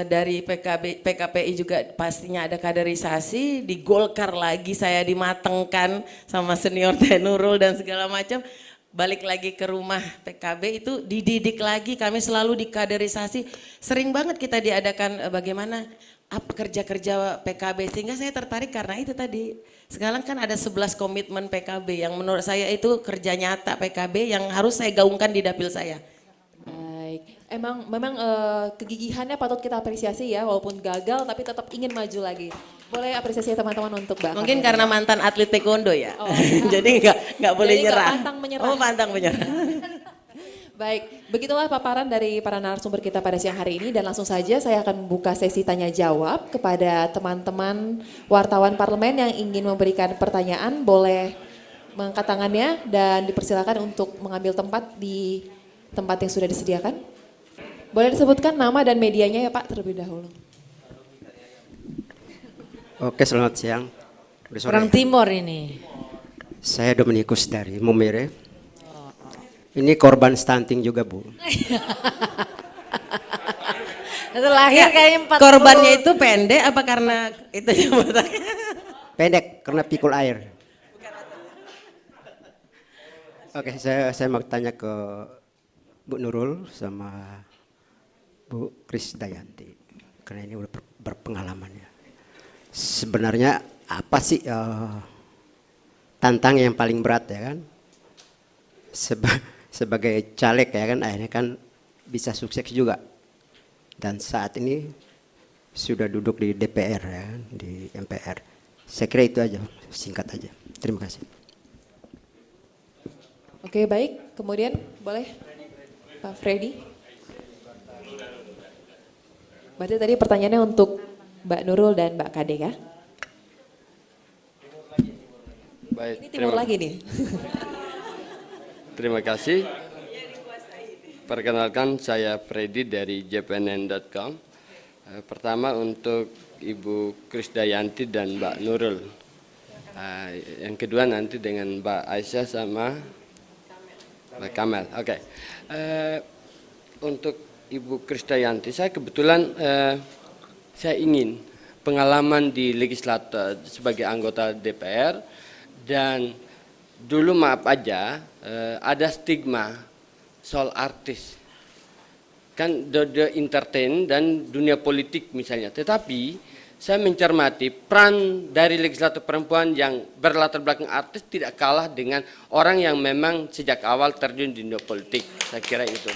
dari PKPI juga pastinya ada kaderisasi, di Golkar lagi saya dimatengkan sama senior Teh Nurul dan segala macam. Balik lagi ke rumah PKB itu dididik lagi, kami selalu dikaderisasi. Sering banget kita diadakan bagaimana apa kerja-kerja PKB, sehingga saya tertarik karena itu tadi. Sekarang kan ada 11 komitmen PKB yang menurut saya itu kerja nyata PKB yang harus saya gaungkan di dapil saya. Baik, memang kegigihannya patut kita apresiasi ya, walaupun gagal tapi tetap ingin maju lagi. Boleh apresiasi teman-teman untuk Mbak. Mungkin karena mantan atlet taekwondo ya, Oh. jadi nggak boleh Jadi nggak nyerah. pantang menyerah. Oh pantang menyerah. Baik, begitulah paparan dari para narasumber kita pada siang hari ini dan langsung saja saya akan membuka sesi tanya jawab kepada teman-teman wartawan parlemen yang ingin memberikan pertanyaan. Boleh mengangkat tangannya dan dipersilakan untuk mengambil tempat di tempat yang sudah disediakan. Boleh disebutkan nama dan medianya ya Pak terlebih dahulu. Oke, selamat siang. Udah sore. Orang timur ini. Saya Dominikus dari Momere. Ini korban stunting juga, Bu. Itu lahir kayaknya 40. Korbannya itu pendek apa karena itu jabatannya? Pendek karena pikul air. Oke, saya mau tanya ke Bu Nurul sama Bu Krisdayanti. Karena ini udah berpengalaman ya. Sebenarnya apa sih tantangan yang paling berat ya kan? Sebagai caleg ya kan, akhirnya kan bisa sukses juga. Dan saat ini sudah duduk di DPR ya kan, di MPR. Saya kira itu aja, singkat aja. Terima kasih. Oke baik, kemudian boleh Pak Freddy. Berarti tadi pertanyaannya untuk Mbak Nurul dan Mbak Kade ya? Baik, Ini timur lagi nih. terima kasih. Perkenalkan saya Freddy dari jpnn.com. Pertama untuk Ibu Krisdayanti dan Mbak Nurul. Yang kedua nanti dengan Mbak Aisyah sama Mbak Kamel. Oke. Untuk Ibu Krisdayanti, saya kebetulan saya ingin pengalaman di legislator sebagai anggota DPR, dan dulu maaf aja ada stigma soal artis. Kan dunia entertain dan dunia politik misalnya. Tetapi saya mencermati peran dari legislator perempuan yang berlatar belakang artis tidak kalah dengan orang yang memang sejak awal terjun di dunia politik. Saya kira itu.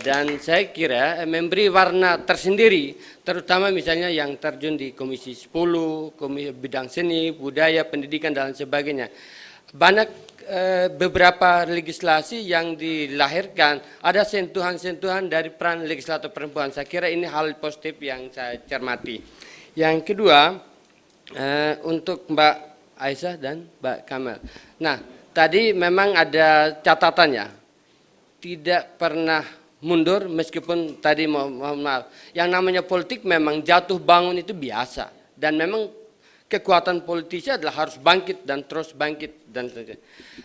Dan saya kira memberi warna tersendiri, terutama misalnya yang terjun di Komisi 10, Komisi Bidang Seni, Budaya, Pendidikan, dan sebagainya. Banyak beberapa legislasi yang dilahirkan, ada sentuhan-sentuhan dari peran legislator perempuan. Saya kira ini hal positif yang saya cermati. Yang kedua, untuk Mbak Aisyah dan Mbak Kamel. Nah, tadi memang ada catatannya, tidak pernah mundur meskipun tadi mohon maaf, yang namanya politik memang jatuh bangun itu biasa, dan memang kekuatan politisi adalah harus bangkit dan terus bangkit dan sebagainya.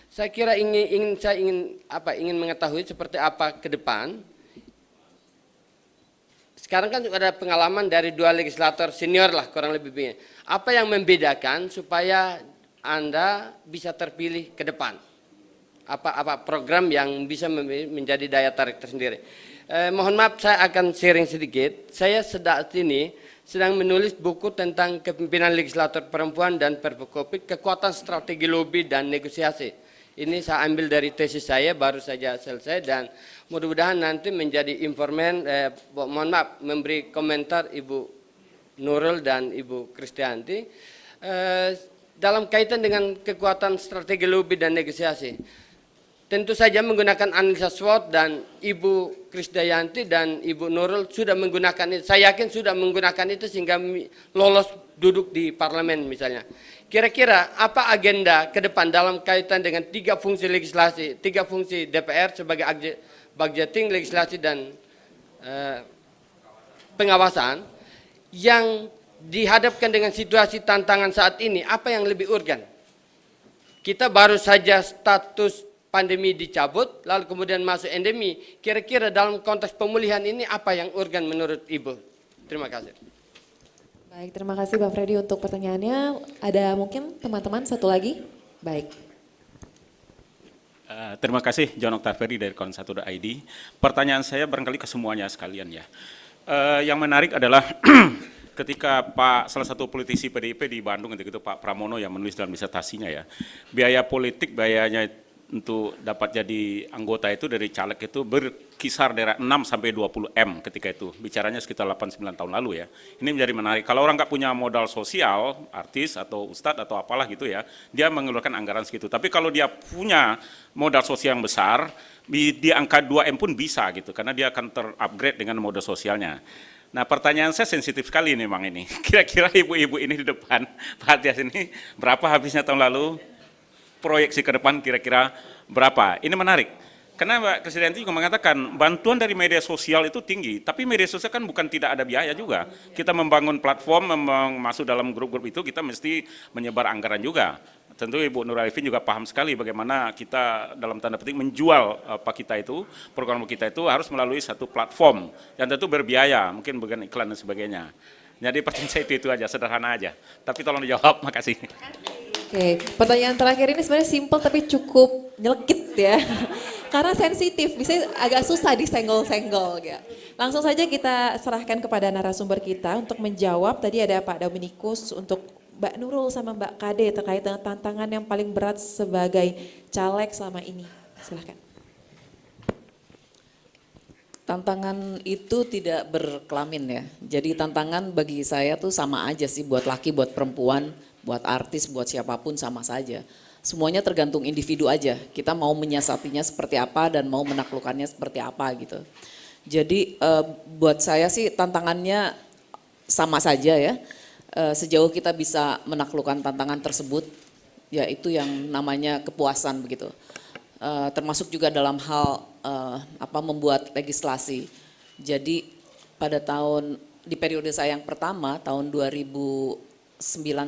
Saya kira ingin mengetahui seperti apa ke depan. Sekarang kan ada pengalaman dari dua legislator senior lah kurang lebih. Apa yang membedakan supaya Anda bisa terpilih ke depan? Apa program yang bisa menjadi daya tarik tersendiri. Mohon maaf saya akan sharing sedikit. Saya saat ini sedang menulis buku tentang kepemimpinan legislator perempuan dan Perpekopik, kekuatan strategi lobby dan negosiasi. Ini saya ambil dari tesis saya, baru saja selesai, dan mudah-mudahan nanti menjadi informan, mohon maaf memberi komentar Ibu Nurul dan Ibu Kristianti dalam kaitan dengan kekuatan strategi lobby dan negosiasi. Tentu saja menggunakan analisa SWOT dan Ibu Krisdayanti dan Ibu Nurul sudah menggunakan itu. Saya yakin sudah menggunakan itu sehingga lolos duduk di parlemen misalnya. Kira-kira apa agenda ke depan dalam kaitan dengan 3 fungsi legislasi, 3 fungsi DPR sebagai budgeting, legislasi dan pengawasan yang dihadapkan dengan situasi tantangan saat ini, apa yang lebih urgen? Kita baru saja status pandemi dicabut, lalu kemudian masuk endemi. Kira-kira dalam konteks pemulihan ini apa yang urgen menurut Ibu? Terima kasih. Baik, terima kasih Bang Freddy untuk pertanyaannya. Ada mungkin teman-teman satu lagi? Baik. Terima kasih John Octaveri dari kon1.id. Pertanyaan saya barangkali ke semuanya sekalian ya. Yang menarik adalah ketika salah satu politisi PDIP di Bandung gitu Pak Pramono yang menulis dalam disertasinya ya, biaya politik, biayanya untuk dapat jadi anggota itu dari caleg itu berkisar dari 6 sampai 20 M ketika itu, bicaranya sekitar 8-9 tahun lalu ya. Ini menjadi menarik, kalau orang nggak punya modal sosial, artis atau ustadz atau apalah gitu ya, dia mengeluarkan anggaran segitu. Tapi kalau dia punya modal sosial yang besar, di angka 2 M pun bisa gitu, karena dia akan terupgrade dengan modal sosialnya. Nah pertanyaan saya sensitif sekali nih Bang ini, kira-kira ibu-ibu ini di depan, Pak Atias ini berapa habisnya tahun lalu? Proyeksi ke depan kira-kira berapa? Ini menarik. Karena Mbak Krisdayanti juga mengatakan bantuan dari media sosial itu tinggi, tapi media sosial kan bukan tidak ada biaya juga. Kita membangun platform, masuk dalam grup-grup itu kita mesti menyebar anggaran juga. Tentu Ibu Nur Arifin juga paham sekali bagaimana kita dalam tanda petik menjual apa kita itu, program kita itu harus melalui satu platform yang tentu berbiaya, mungkin bukan iklan dan sebagainya. Jadi pertanyaan saya itu aja, sederhana aja. Tapi tolong dijawab, makasih. Oke, pertanyaan terakhir ini sebenarnya simpel tapi cukup nyelekit ya. Karena sensitif, bisa agak susah disenggol-senggol ya. Langsung saja kita serahkan kepada narasumber kita untuk menjawab. Tadi ada Pak Dominikus untuk Mbak Nurul sama Mbak Kade terkait dengan tantangan yang paling berat sebagai caleg selama ini. Silahkan. Tantangan itu tidak berkelamin ya. Jadi tantangan bagi saya tuh sama aja sih, buat laki, buat perempuan, buat artis, buat siapapun sama saja. Semuanya tergantung individu aja. Kita mau menyiasatinya seperti apa dan mau menaklukkannya seperti apa gitu. Jadi buat saya sih tantangannya sama saja ya. Sejauh kita bisa menaklukkan tantangan tersebut, ya itu yang namanya kepuasan begitu. Termasuk juga dalam hal membuat legislasi. Jadi pada di periode saya yang pertama tahun 2009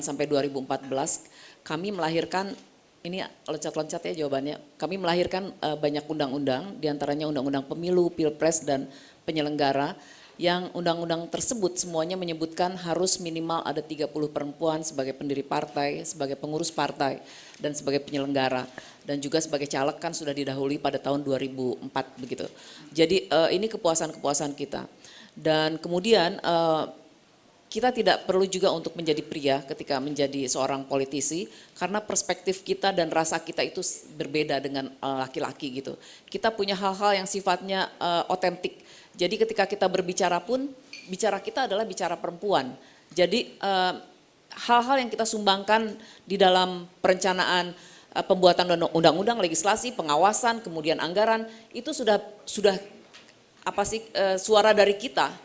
sampai 2014 kami melahirkan, ini loncat-loncat ya jawabannya, kami melahirkan banyak undang-undang, diantaranya undang-undang pemilu, pilpres dan penyelenggara, yang undang-undang tersebut semuanya menyebutkan harus minimal ada 30 perempuan sebagai pendiri partai, sebagai pengurus partai, dan sebagai penyelenggara. Dan juga sebagai caleg kan sudah didahului pada tahun 2004 begitu. Jadi ini kepuasan-kepuasan kita. Dan kemudian kita tidak perlu juga untuk menjadi pria ketika menjadi seorang politisi, karena perspektif kita dan rasa kita itu berbeda dengan laki-laki gitu. Kita punya hal-hal yang sifatnya otentik. Jadi ketika kita berbicara pun, bicara kita adalah bicara perempuan. Jadi hal-hal yang kita sumbangkan di dalam perencanaan pembuatan undang-undang, legislasi, pengawasan, kemudian anggaran, itu sudah suara dari kita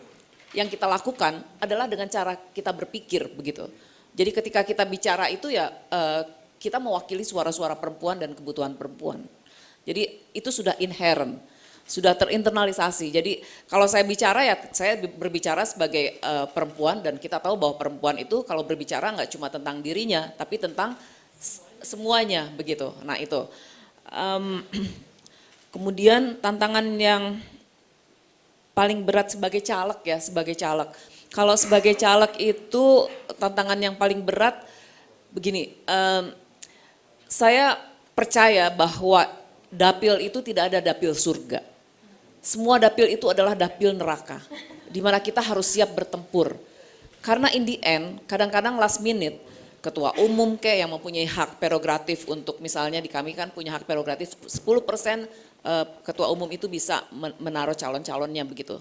yang kita lakukan adalah dengan cara kita berpikir begitu. Jadi ketika kita bicara itu ya kita mewakili suara-suara perempuan dan kebutuhan perempuan. Jadi itu sudah inherent, sudah terinternalisasi. Jadi kalau saya bicara ya saya berbicara sebagai perempuan, dan kita tahu bahwa perempuan itu kalau berbicara nggak cuma tentang dirinya, tapi tentang semuanya begitu. Nah itu. Kemudian tantangan yang paling berat sebagai caleg ya, sebagai caleg. Kalau sebagai caleg itu tantangan yang paling berat begini, saya percaya bahwa dapil itu tidak ada dapil surga. Semua dapil itu adalah dapil neraka, di mana kita harus siap bertempur. Karena in the end, kadang-kadang last minute, ketua umum yang mempunyai hak prerogatif untuk, misalnya di kami kan punya hak prerogatif 10% ketua umum itu bisa menaruh calon-calonnya begitu.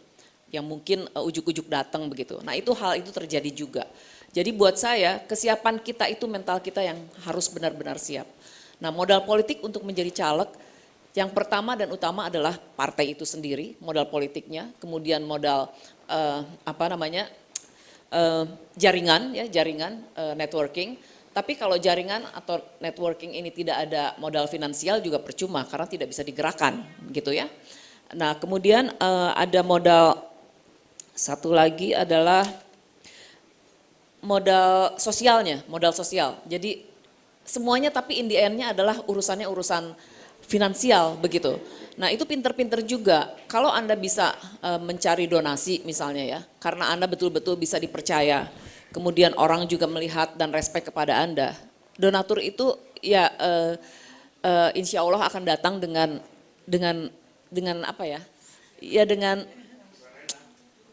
yang mungkin ujuk-ujuk datang begitu. Nah itu hal itu terjadi juga. Jadi buat saya kesiapan kita itu mental kita yang harus benar-benar siap. Nah modal politik untuk menjadi caleg yang pertama dan utama adalah partai itu sendiri, modal politiknya, kemudian modal jaringan ya, networking. Tapi kalau jaringan atau networking ini tidak ada modal finansial juga percuma karena tidak bisa digerakkan gitu ya. Nah kemudian ada modal satu lagi adalah modal sosialnya, modal sosial. Jadi semuanya tapi in the end-nya adalah urusannya urusan finansial begitu. Nah itu pinter-pinter juga kalau Anda bisa mencari donasi misalnya ya, karena Anda betul-betul bisa dipercaya. Kemudian orang juga melihat dan respect kepada Anda. Donatur itu ya insya Allah akan datang dengan apa ya? Ya dengan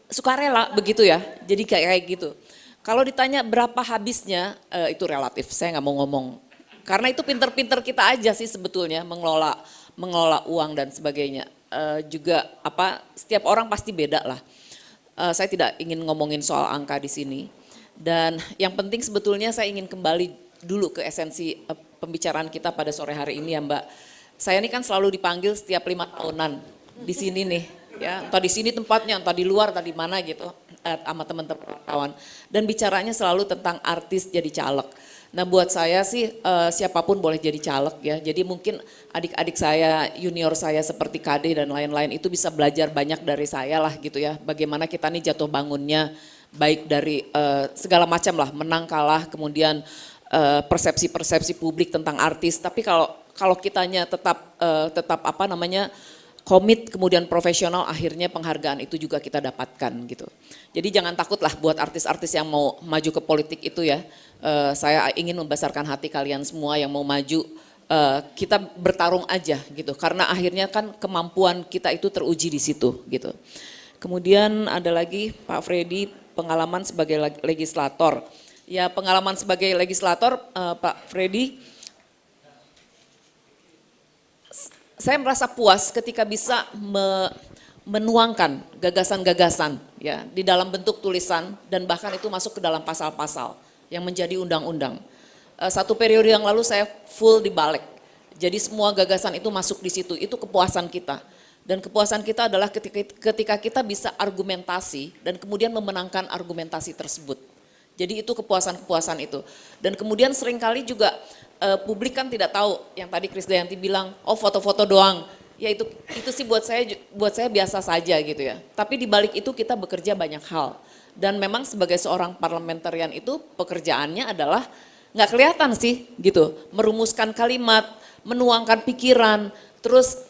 sukarela begitu ya. Jadi kayak gitu. Kalau ditanya berapa habisnya itu relatif. Saya nggak mau ngomong. Karena itu pinter-pinter kita aja sih sebetulnya mengelola uang dan sebagainya. Juga setiap orang pasti beda lah. Saya tidak ingin ngomongin soal angka di sini. Dan yang penting sebetulnya saya ingin kembali dulu ke esensi pembicaraan kita pada sore hari ini ya Mbak. Saya ini kan selalu dipanggil setiap 5 tahunan di sini nih, ya entah di sini tempatnya, entah di luar, entah di mana gitu, sama teman-teman wartawan. Dan bicaranya selalu tentang artis jadi caleg. Nah buat saya sih siapapun boleh jadi caleg ya. Jadi mungkin adik-adik saya, junior saya seperti KD dan lain-lain itu bisa belajar banyak dari saya lah gitu ya. Bagaimana kita nih jatuh bangunnya. Baik dari segala macam lah, menang kalah, kemudian persepsi-persepsi publik tentang artis. Tapi kalau kitanya tetap komit, kemudian profesional, akhirnya penghargaan itu juga kita dapatkan gitu. Jadi jangan takut lah buat artis-artis yang mau maju ke politik itu ya. Saya ingin membesarkan hati kalian semua yang mau maju. Kita bertarung aja gitu, karena akhirnya kan kemampuan kita itu teruji di situ gitu. Kemudian ada lagi Pak Freddy, pengalaman sebagai legislator. Ya pengalaman sebagai legislator Pak Freddy, saya merasa puas ketika bisa menuangkan gagasan-gagasan ya di dalam bentuk tulisan dan bahkan itu masuk ke dalam pasal-pasal yang menjadi undang-undang. Satu periode yang lalu saya full di Balik, jadi semua gagasan itu masuk di situ, itu kepuasan kita. Dan kepuasan kita adalah ketika kita bisa argumentasi dan kemudian memenangkan argumentasi tersebut. Jadi itu kepuasan-kepuasan itu. Dan kemudian seringkali juga publik kan tidak tahu yang tadi Krisdayanti bilang, oh foto-foto doang. Ya itu sih buat saya biasa saja gitu ya. Tapi di balik itu kita bekerja banyak hal. Dan memang sebagai seorang parlementarian itu pekerjaannya adalah nggak kelihatan sih gitu. Merumuskan kalimat, menuangkan pikiran, terus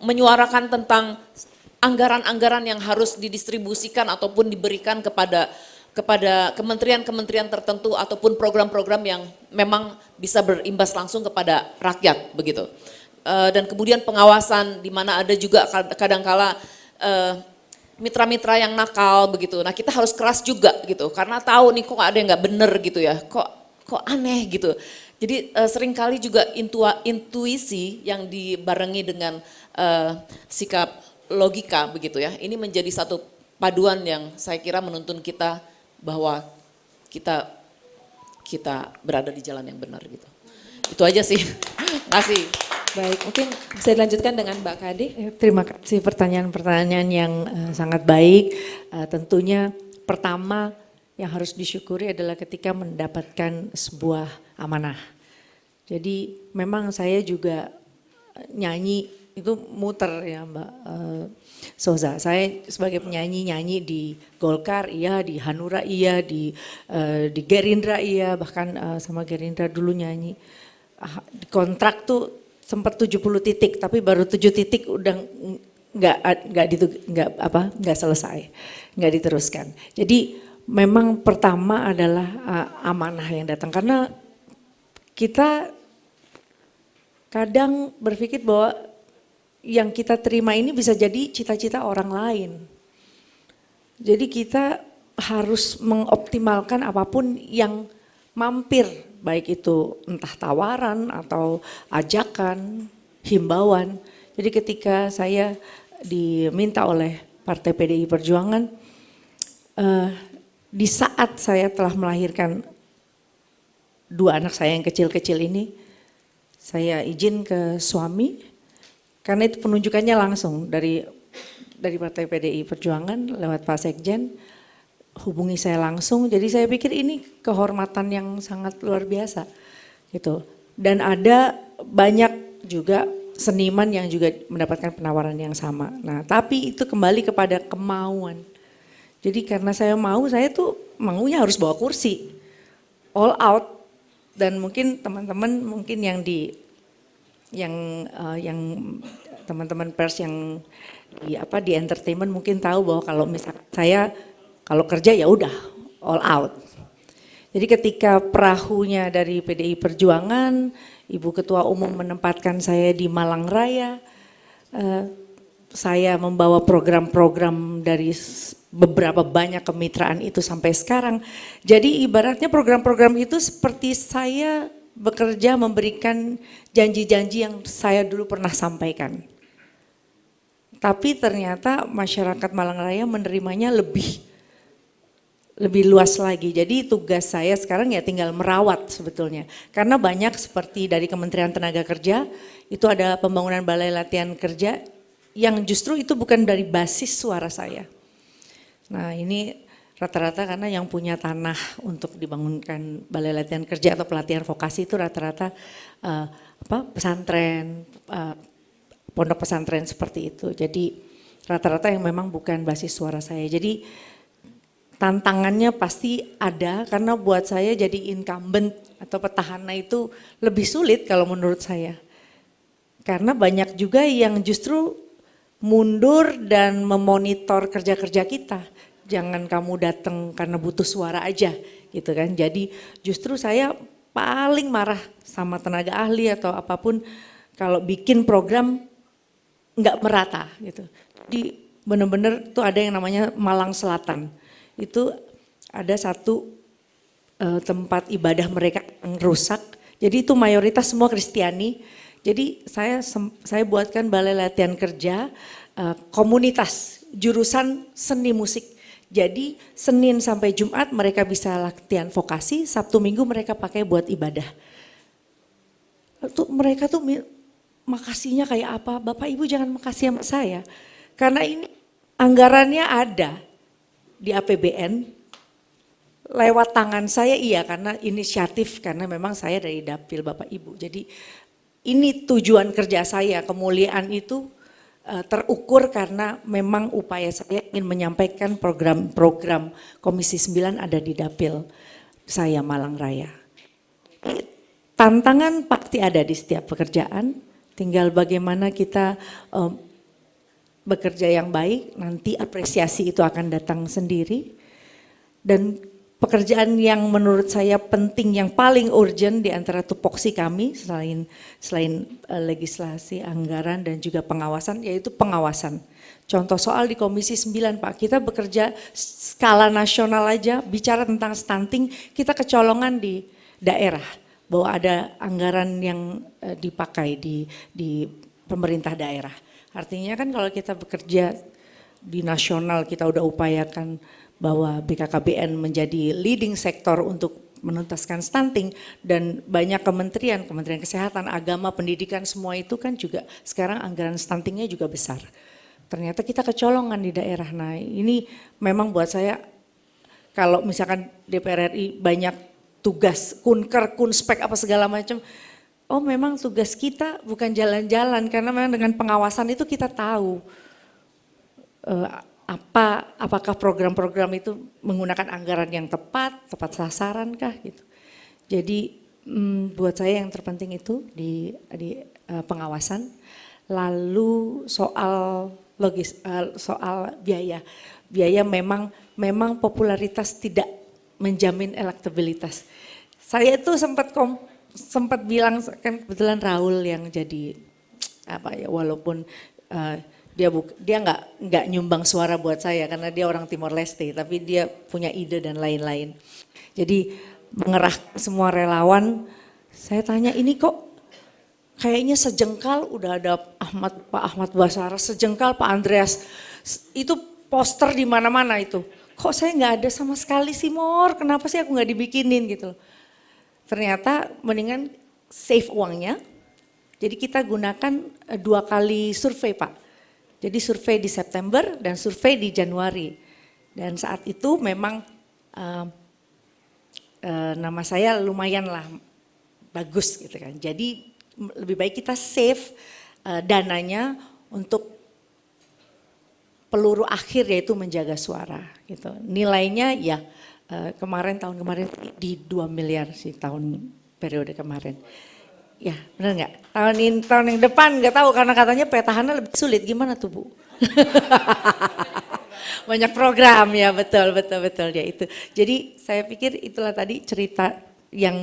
menyuarakan tentang anggaran-anggaran yang harus didistribusikan ataupun diberikan kepada kementerian-kementerian tertentu ataupun program-program yang memang bisa berimbas langsung kepada rakyat begitu. Dan kemudian pengawasan di mana ada juga kadangkala mitra-mitra yang nakal begitu. Nah kita harus keras juga gitu karena tahu nih kok ada yang nggak bener gitu ya, kok aneh gitu. Jadi seringkali juga intuisi yang dibarengi dengan sikap logika begitu ya. Ini menjadi satu paduan yang saya kira menuntun kita bahwa kita berada di jalan yang benar gitu. Itu aja sih. Makasih. Baik, mungkin bisa dilanjutkan dengan Mbak Kade. Terima kasih pertanyaan-pertanyaan yang sangat baik. Tentunya pertama yang harus disyukuri adalah ketika mendapatkan sebuah amanah. Jadi memang saya juga nyanyi itu muter ya Mbak Soza. Saya sebagai penyanyi nyanyi di Golkar iya, di Hanura iya, di Gerindra iya, bahkan sama Gerindra dulu nyanyi. Di kontrak tuh sempat 70 titik, tapi baru 7 titik udah nggak selesai, nggak diteruskan. Jadi memang pertama adalah amanah yang datang karena kita kadang berpikir bahwa yang kita terima ini bisa jadi cita-cita orang lain. Jadi kita harus mengoptimalkan apapun yang mampir, baik itu entah tawaran atau ajakan, himbauan. Jadi ketika saya diminta oleh Partai PDI Perjuangan, di saat saya telah melahirkan 2 anak saya yang kecil-kecil ini, saya izin ke suami, karena itu penunjukannya langsung dari Partai PDI Perjuangan lewat Pak Sekjen, hubungi saya langsung. Jadi saya pikir ini kehormatan yang sangat luar biasa gitu. Dan ada banyak juga seniman yang juga mendapatkan penawaran yang sama. Nah, tapi itu kembali kepada kemauan. Jadi karena saya mau, saya tuh maunya harus bawa kursi, all out. Dan mungkin teman-teman mungkin yang teman-teman pers yang di entertainment mungkin tahu bahwa kalau misalnya saya kalau kerja ya udah all out. Jadi ketika perahunya dari PDI Perjuangan, Ibu Ketua Umum menempatkan saya di Malang Raya, saya membawa program-program dari beberapa banyak kemitraan itu sampai sekarang. Jadi ibaratnya program-program itu seperti saya bekerja memberikan janji-janji yang saya dulu pernah sampaikan. Tapi ternyata masyarakat Malang Raya menerimanya lebih luas lagi. Jadi tugas saya sekarang ya tinggal merawat sebetulnya. Karena banyak seperti dari Kementerian Tenaga Kerja, itu ada pembangunan balai latihan kerja yang justru itu bukan dari basis suara saya. Nah ini rata-rata karena yang punya tanah untuk dibangunkan balai latihan kerja atau pelatihan vokasi itu rata-rata pesantren, pondok pesantren seperti itu. Jadi rata-rata yang memang bukan basis suara saya. Jadi tantangannya pasti ada karena buat saya jadi incumbent atau petahana itu lebih sulit kalau menurut saya. Karena banyak juga yang justru mundur dan memonitor kerja-kerja kita. Jangan kamu datang karena butuh suara aja gitu kan. Jadi justru saya paling marah sama tenaga ahli atau apapun kalau bikin program nggak merata gitu. Jadi benar-benar tuh ada yang namanya Malang Selatan. Itu ada satu tempat ibadah mereka yang rusak. Jadi itu mayoritas semua Kristiani. Jadi saya buatkan balai latihan kerja komunitas jurusan seni musik. Jadi Senin sampai Jumat mereka bisa latihan vokasi, Sabtu Minggu mereka pakai buat ibadah. Mereka tuh makasihnya kayak apa? Bapak Ibu jangan makasih sama saya. Karena ini anggarannya ada di APBN. Lewat tangan saya iya karena inisiatif karena memang saya dari dapil Bapak Ibu. Jadi ini tujuan kerja saya, kemuliaan itu terukur karena memang upaya saya ingin menyampaikan program-program Komisi 9 ada di dapil saya Malang Raya. Tantangan pasti ada di setiap pekerjaan, tinggal bagaimana kita bekerja yang baik, nanti apresiasi itu akan datang sendiri. Dan pekerjaan yang menurut saya penting, yang paling urgent di antara tupoksi kami selain legislasi, anggaran dan juga pengawasan, yaitu pengawasan. Contoh soal di Komisi 9 Pak, kita bekerja skala nasional aja, bicara tentang stunting, kita kecolongan di daerah. Bahwa ada anggaran yang dipakai di pemerintah daerah. Artinya kan kalau kita bekerja di nasional, kita udah upayakan bahwa BKKBN menjadi leading sektor untuk menuntaskan stunting dan banyak kementerian Kesehatan, Agama, Pendidikan semua itu kan juga sekarang anggaran stuntingnya juga besar. Ternyata kita kecolongan di daerah. Nah ini memang buat saya kalau misalkan DPR RI banyak tugas kunker, kunspek apa segala macam, oh memang tugas kita bukan jalan-jalan karena memang dengan pengawasan itu kita tahu apakah program-program itu menggunakan anggaran yang tepat sasaran kah gitu. Jadi buat saya yang terpenting itu di pengawasan. Lalu soal biaya memang popularitas tidak menjamin elektabilitas. Saya itu sempat bilang kan kebetulan Raul yang jadi walaupun dia nggak nyumbang suara buat saya karena dia orang Timor Leste, tapi dia punya ide dan lain-lain. Jadi mengerahkan semua relawan, saya tanya ini kok kayaknya sejengkal udah ada Pak Ahmad Basara, sejengkal Pak Andreas, itu poster di mana-mana itu. Kok saya nggak ada sama sekali sih Mor, kenapa sih aku nggak dibikinin gitu. Ternyata mendingan save uangnya, jadi kita gunakan 2 kali survei Pak. Jadi survei di September dan survei di Januari. Dan saat itu memang nama saya lumayan lah bagus gitu kan. Jadi lebih baik kita save dananya untuk peluru akhir yaitu menjaga suara gitu. Nilainya ya tahun kemarin di 2 miliar sih tahun periode kemarin. Ya benar nggak? Tahun yang depan nggak tahu karena katanya petahana lebih sulit. Gimana tuh Bu? Banyak program ya, betul ya itu. Jadi saya pikir itulah tadi cerita yang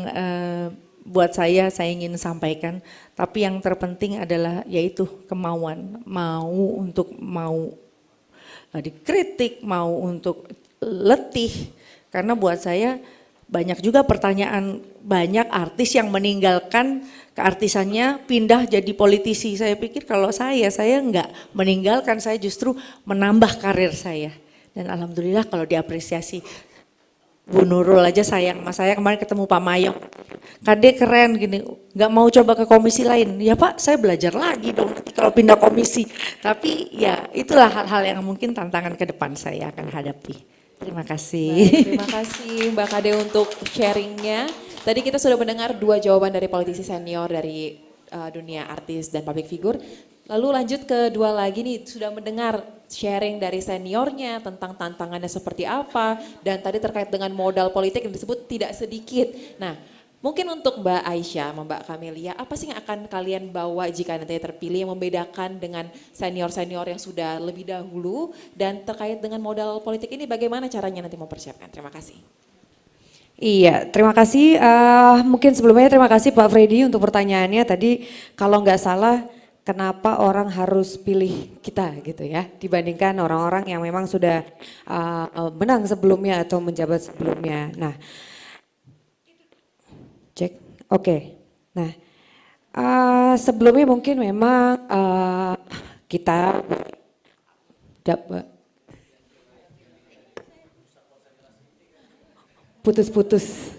buat saya ingin sampaikan. Tapi yang terpenting adalah yaitu kemauan, mau dikritik, mau untuk letih. Karena buat saya banyak juga pertanyaan, banyak artis yang meninggalkan keartisannya pindah jadi politisi. Saya pikir kalau saya enggak meninggalkan, saya justru menambah karir saya. Dan alhamdulillah kalau diapresiasi. Bu Nurul aja sayang sama saya, kemarin ketemu Pak Mayong. Kade keren gini, enggak mau coba ke komisi lain. Ya Pak, saya belajar lagi dong kalau pindah komisi. Tapi ya itulah hal-hal yang mungkin tantangan ke depan saya akan hadapi. Terima kasih. Baik, terima kasih Mbak Kade untuk sharingnya. Tadi kita sudah mendengar 2 jawaban dari politisi senior dari dunia artis dan public figure. Lalu lanjut ke 2 lagi nih, sudah mendengar sharing dari seniornya tentang tantangannya seperti apa. Dan tadi terkait dengan modal politik yang disebut tidak sedikit. Nah mungkin untuk Mbak Aisyah, Mbak Camelia, apa sih yang akan kalian bawa jika nanti terpilih yang membedakan dengan senior-senior yang sudah lebih dahulu. Dan terkait dengan modal politik ini bagaimana caranya nanti mempersiapkan? Terima kasih. Iya, terima kasih. Mungkin sebelumnya terima kasih Pak Freddy untuk pertanyaannya tadi. Kalau nggak salah, kenapa orang harus pilih kita gitu ya, dibandingkan orang-orang yang memang sudah menang sebelumnya atau menjabat sebelumnya. Nah, cek, oke. Nah, sebelumnya mungkin memang kita putus-putus.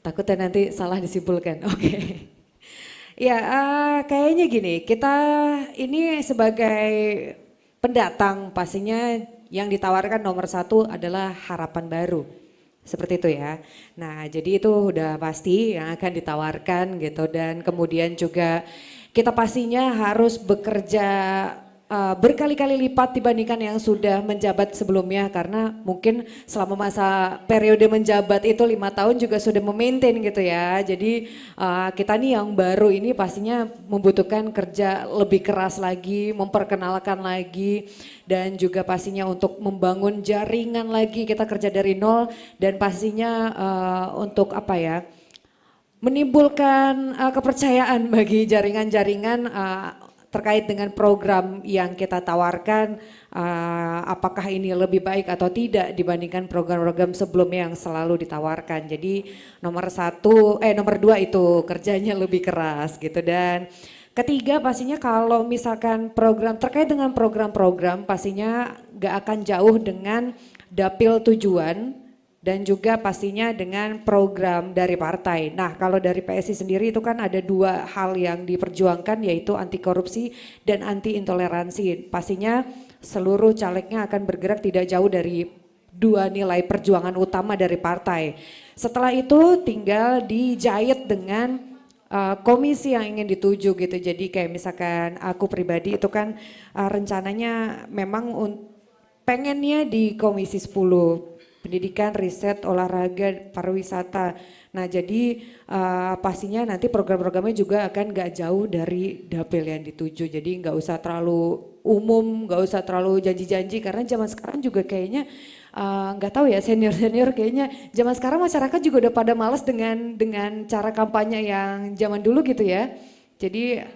Takutnya nanti salah disimpulkan. Oke. Ya, kayaknya gini, kita ini sebagai pendatang pastinya yang ditawarkan nomor 1 adalah harapan baru. Seperti itu ya. Nah, jadi itu udah pasti yang akan ditawarkan gitu, dan kemudian juga kita pastinya harus bekerja berkali-kali lipat dibandingkan yang sudah menjabat sebelumnya, karena mungkin selama masa periode menjabat itu 5 tahun juga sudah memaintain gitu ya. Jadi kita nih yang baru ini pastinya membutuhkan kerja lebih keras lagi, memperkenalkan lagi, dan juga pastinya untuk membangun jaringan lagi, kita kerja dari nol, dan pastinya untuk apa ya, menimbulkan kepercayaan bagi jaringan-jaringan terkait dengan program yang kita tawarkan, apakah ini lebih baik atau tidak dibandingkan program-program sebelumnya yang selalu ditawarkan. Jadi nomor 2 itu kerjanya lebih keras gitu. Dan ketiga pastinya kalau misalkan program terkait dengan program-program pastinya gak akan jauh dengan dapil tujuan dan juga pastinya dengan program dari partai. Nah, kalau dari PSI sendiri itu kan ada 2 hal yang diperjuangkan, yaitu anti korupsi dan anti intoleransi. Pastinya seluruh calegnya akan bergerak tidak jauh dari 2 nilai perjuangan utama dari partai. Setelah itu tinggal dijahit dengan komisi yang ingin dituju gitu. Jadi kayak misalkan aku pribadi itu kan rencananya memang pengennya di komisi 10. Pendidikan, riset, olahraga, pariwisata. Nah jadi pastinya nanti program-programnya juga akan gak jauh dari dapil yang dituju. Jadi gak usah terlalu umum, gak usah terlalu janji-janji, karena zaman sekarang juga kayaknya gak tahu ya, senior-senior kayaknya zaman sekarang masyarakat juga udah pada malas dengan cara kampanye yang zaman dulu gitu ya. Jadi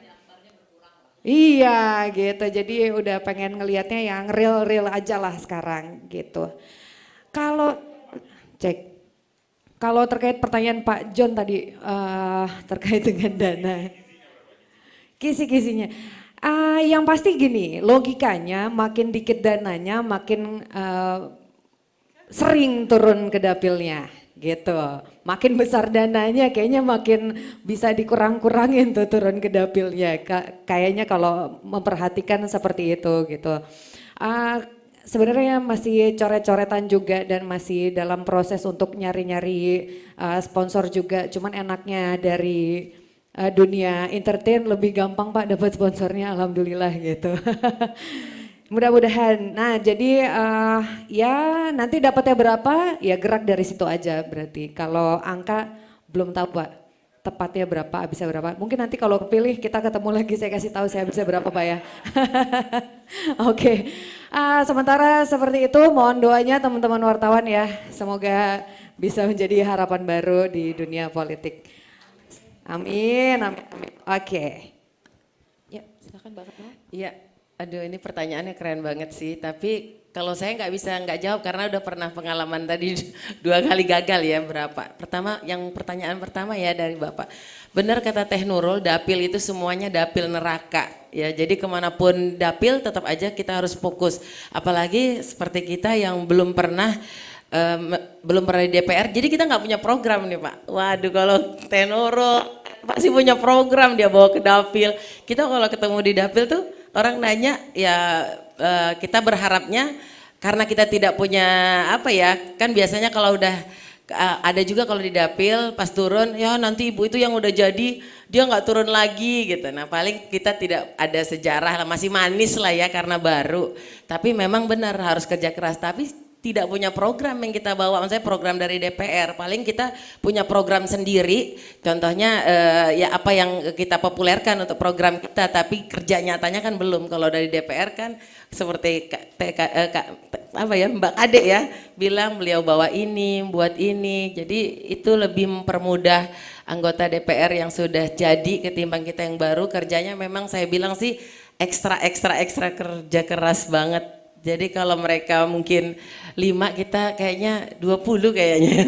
iya gitu, jadi udah pengen ngelihatnya yang real-real aja lah sekarang gitu. Kalau terkait pertanyaan Pak John tadi terkait dengan dana, kisi-kisinya. Yang pasti gini, logikanya makin dikit dananya makin sering turun ke dapilnya gitu. Makin besar dananya kayaknya makin bisa dikurang-kurangin tuh turun ke dapilnya. Kayaknya kalau memperhatikan seperti itu gitu. Sebenarnya masih coret-coretan juga dan masih dalam proses untuk nyari-nyari sponsor juga. Cuman enaknya dari dunia entertain lebih gampang Pak dapat sponsornya, alhamdulillah gitu. Mudah-mudahan. Nah jadi ya nanti dapatnya berapa ya gerak dari situ aja berarti. Kalau angka belum tahu Pak tepatnya berapa, bisa berapa. Mungkin nanti kalau kepilih kita ketemu lagi saya kasih tahu saya bisa berapa Pak ya. Oke. Sementara seperti itu mohon doanya teman-teman wartawan ya. Semoga bisa menjadi harapan baru di dunia politik. Amin, amin, amin. Oke. Ya, silakan Mbak Retno. Iya, aduh ini pertanyaannya keren banget sih. Tapi kalau saya nggak bisa nggak jawab karena udah pernah pengalaman tadi 2 kali gagal ya berapa. Pertanyaan pertama ya dari Bapak. Benar kata Teh Nurul, dapil itu semuanya dapil neraka. Ya, jadi kemanapun dapil tetap aja kita harus fokus. Apalagi seperti kita yang belum pernah di DPR, jadi kita nggak punya program nih Pak. Waduh kalau Teh Nurul pasti punya program dia bawa ke dapil. Kita kalau ketemu di dapil tuh orang nanya ya kita berharapnya karena kita tidak punya apa ya, kan biasanya kalau udah ada juga kalau di dapil pas turun ya nanti ibu itu yang udah jadi dia nggak turun lagi gitu. Nah paling kita tidak ada sejarah lah, masih manis lah ya karena baru. Tapi memang benar harus kerja keras. Tapi tidak punya program yang kita bawa, maksudnya program dari DPR. Paling kita punya program sendiri, contohnya ya apa yang kita populerkan untuk program kita, tapi kerja nyatanya kan belum. Kalau dari DPR kan seperti Mbak Kade ya, bilang beliau bawa ini, buat ini. Jadi itu lebih mempermudah anggota DPR yang sudah jadi ketimbang kita yang baru. Kerjanya memang saya bilang sih ekstra kerja keras banget. Jadi kalau mereka mungkin 5 kita kayaknya 20 kayaknya.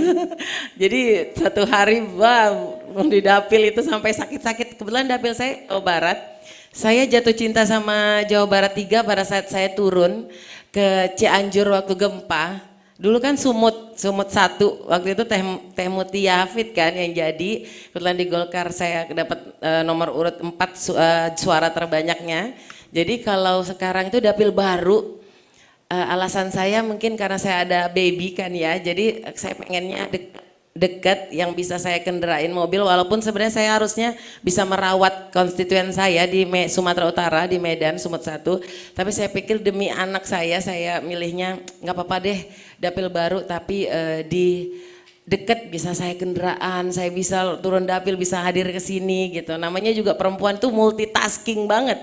Jadi satu hari di dapil itu sampai sakit-sakit. Kebetulan dapil saya Jawa Barat. Saya jatuh cinta sama Jawa Barat 3 pada saat saya turun ke Cianjur waktu gempa. Dulu kan Sumut 1, waktu itu Teh Mutia Hafid kan yang jadi. Kebetulan di Golkar saya dapat nomor urut 4 suara terbanyaknya. Jadi kalau sekarang itu dapil baru, alasan saya mungkin karena saya ada baby kan ya, jadi saya pengennya dekat yang bisa saya kendarain mobil, walaupun sebenarnya saya harusnya bisa merawat konstituen saya di Sumatera Utara, di Medan, Sumut 1, tapi saya pikir demi anak saya milihnya nggak apa-apa deh dapil baru tapi di deket bisa saya kendaraan, saya bisa turun dapil, bisa hadir ke sini gitu. Namanya juga perempuan tuh multitasking banget.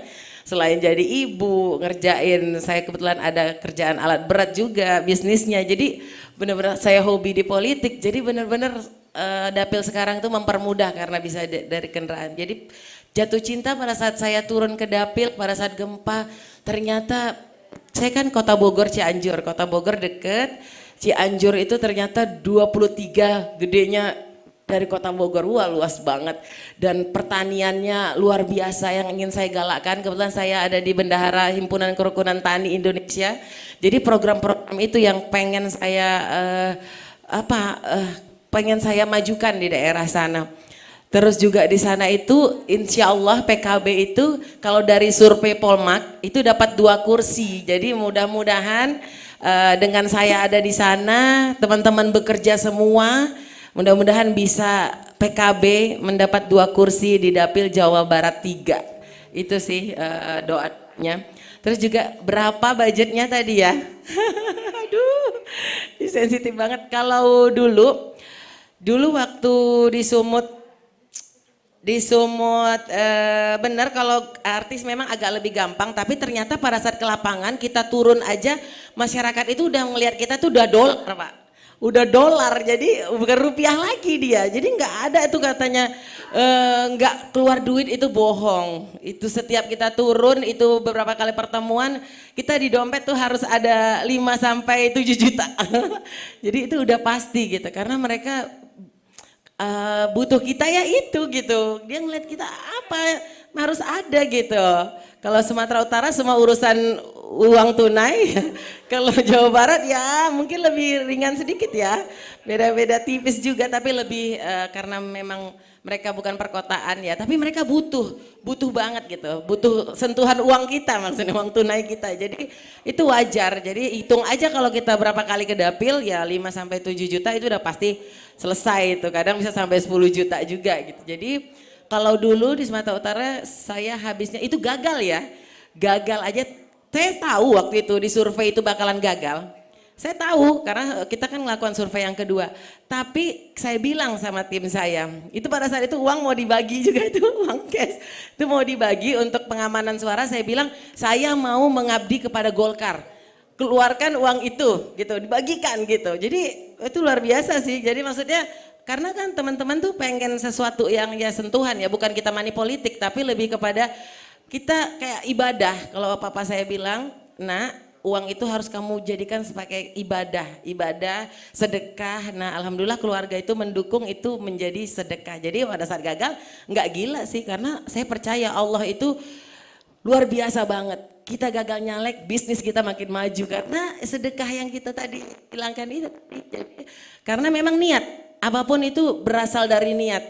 Selain jadi ibu, ngerjain, saya kebetulan ada kerjaan alat berat juga, bisnisnya. Jadi benar-benar saya hobi di politik. Jadi benar-benar dapil sekarang itu mempermudah karena bisa dari kendaraan. Jadi jatuh cinta pada saat saya turun ke dapil, pada saat gempa, ternyata saya kan kota Bogor, Cianjur. Kota Bogor deket, Cianjur itu ternyata 23 gedenya dari kota Bogor, wah luas banget, dan pertaniannya luar biasa yang ingin saya galakkan. Kebetulan saya ada di Bendahara Himpunan Kerukunan Tani Indonesia, jadi program-program itu yang pengen saya pengen saya majukan di daerah sana. Terus juga di sana itu insya Allah PKB itu kalau dari survei Polmark itu dapat 2 kursi, jadi mudah-mudahan dengan saya ada di sana, teman-teman bekerja semua, mudah-mudahan bisa PKB mendapat 2 kursi di dapil Jawa Barat 3. Itu sih doanya. Terus juga berapa budgetnya tadi ya? Aduh, sensitif banget. Kalau dulu waktu di Sumut benar kalau artis memang agak lebih gampang, tapi ternyata pada saat ke lapangan kita turun aja masyarakat itu udah ngelihat kita tuh udah dolar Pak. Udah dolar, jadi bukan rupiah lagi dia. Jadi nggak ada itu katanya nggak keluar duit, itu bohong. Itu setiap kita turun itu beberapa kali pertemuan kita di dompet tuh harus ada 5 sampai 7 juta. Jadi itu udah pasti gitu karena mereka butuh kita ya itu gitu. Dia ngeliat kita apa harus ada gitu. Kalau Sumatera Utara semua urusan uang tunai, kalau Jawa Barat ya mungkin lebih ringan sedikit ya. Beda-beda tipis juga tapi lebih karena memang mereka bukan perkotaan ya, tapi mereka butuh banget gitu, butuh sentuhan uang kita, maksudnya uang tunai kita. Jadi itu wajar. Jadi hitung aja kalau kita berapa kali ke dapil ya 5 sampai 7 juta itu udah pasti selesai itu. Kadang bisa sampai 10 juta juga gitu. Jadi kalau dulu di Sumatera Utara saya habisnya itu gagal ya. Gagal aja. Saya tahu waktu itu di survei itu bakalan gagal. Saya tahu karena kita kan melakukan survei yang kedua. Tapi saya bilang sama tim saya, itu pada saat itu uang mau dibagi juga itu uang cash. Itu mau dibagi untuk pengamanan suara, saya bilang saya mau mengabdi kepada Golkar. Keluarkan uang itu gitu, dibagikan gitu. Jadi itu luar biasa sih. Jadi maksudnya karena kan teman-teman tuh pengen sesuatu yang ya sentuhan ya, bukan kita money politik tapi lebih kepada kita kayak ibadah. Kalau papa saya bilang, "Nak, uang itu harus kamu jadikan sebagai ibadah, sedekah." Nah, alhamdulillah keluarga itu mendukung itu menjadi sedekah. Jadi pada saat gagal nggak gila sih, karena saya percaya Allah itu luar biasa banget. Kita gagal nyalek, bisnis kita makin maju karena sedekah yang kita tadi hilangkan itu. Jadi, karena memang niat, apapun itu berasal dari niat.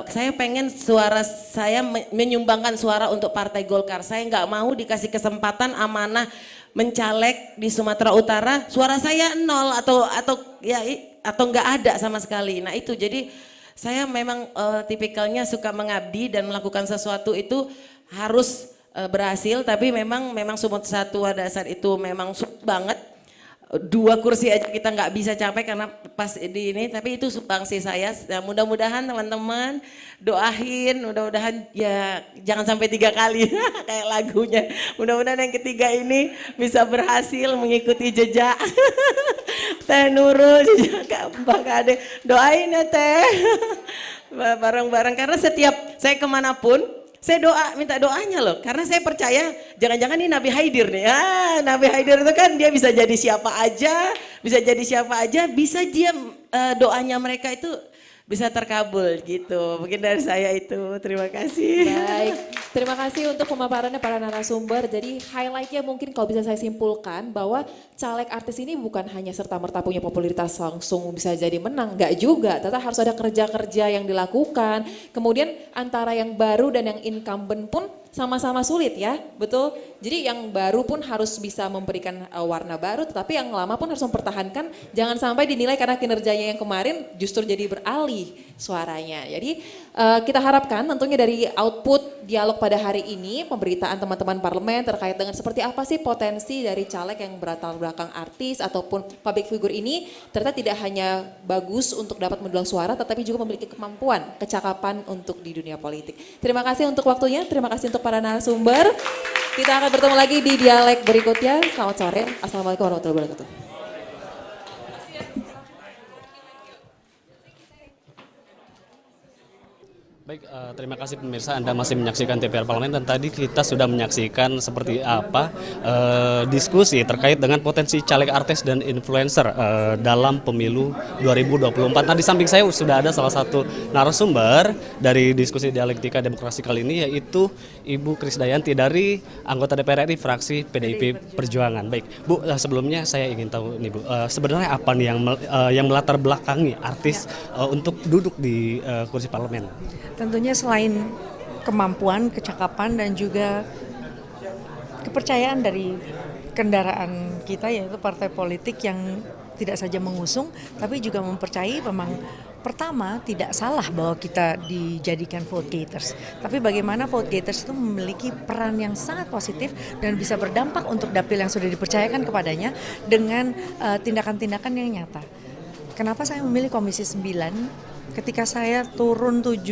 Saya pengen suara saya menyumbangkan suara untuk Partai Golkar. Saya nggak mau dikasih kesempatan amanah mencalek di Sumatera Utara, suara saya 0 atau nggak ada sama sekali. Nah itu jadi saya memang tipikalnya suka mengabdi dan melakukan sesuatu itu harus berhasil. Tapi memang Sumatera pada saat itu memang sulit banget. 2 kursi aja kita nggak bisa capai karena pas di ini, tapi itu sumbangsi saya. Nah, mudah-mudahan teman-teman doain, mudah-mudahan ya jangan sampai 3 kali kayak lagunya. Mudah-mudahan yang ketiga ini bisa berhasil mengikuti jejak Teh Nurul, jejak Mbak Kade. Doain ya Teh, bareng-bareng karena setiap saya kemanapun saya minta doanya loh, karena saya percaya jangan-jangan ini Nabi Haidir nih. Nabi Haidir itu kan dia bisa jadi siapa aja, bisa dia doanya mereka itu bisa terkabul gitu. Mungkin dari saya itu, terima kasih. Baik, terima kasih untuk pemaparannya para narasumber. Jadi highlightnya mungkin kalau bisa saya simpulkan bahwa caleg artis ini bukan hanya serta-merta punya popularitas langsung bisa jadi menang, enggak juga. Tetap harus ada kerja-kerja yang dilakukan. Kemudian antara yang baru dan yang incumbent pun sama-sama sulit ya, betul. Jadi yang baru pun harus bisa memberikan warna baru, tetapi yang lama pun harus mempertahankan. Jangan sampai dinilai karena kinerjanya yang kemarin justru jadi beralih suaranya. Jadi kita harapkan tentunya dari output dialog pada hari ini, pemberitaan teman-teman parlemen terkait dengan seperti apa sih potensi dari caleg yang berlatar belakang artis ataupun public figure ini, ternyata tidak hanya bagus untuk dapat mendulang suara, tetapi juga memiliki kemampuan, kecakapan untuk di dunia politik. Terima kasih untuk waktunya, terima kasih untuk para narasumber. Kita akan bertemu lagi di dialog berikutnya. Selamat sore. Assalamualaikum warahmatullahi wabarakatuh. Baik, terima kasih pemirsa, Anda masih menyaksikan TVR Parlemen dan tadi kita sudah menyaksikan seperti apa diskusi terkait dengan potensi caleg artis dan influencer dalam pemilu 2024. Nah, di samping saya sudah ada salah satu narasumber dari diskusi dialektika demokrasi kali ini, yaitu Ibu Krisdayanti dari anggota DPR RI fraksi PDIP Perjuangan. Baik, Bu, sebelumnya saya ingin tahu nih Bu, sebenarnya apa nih yang melatar belakangi artis untuk duduk di kursi parlemen? Tentunya selain kemampuan, kecakapan dan juga kepercayaan dari kendaraan kita, yaitu partai politik yang tidak saja mengusung tapi juga mempercayai memang pertama tidak salah bahwa kita dijadikan vote gators, tapi bagaimana vote gators itu memiliki peran yang sangat positif dan bisa berdampak untuk dapil yang sudah dipercayakan kepadanya dengan tindakan-tindakan yang nyata. Kenapa saya memilih Komisi 9? Ketika saya turun 7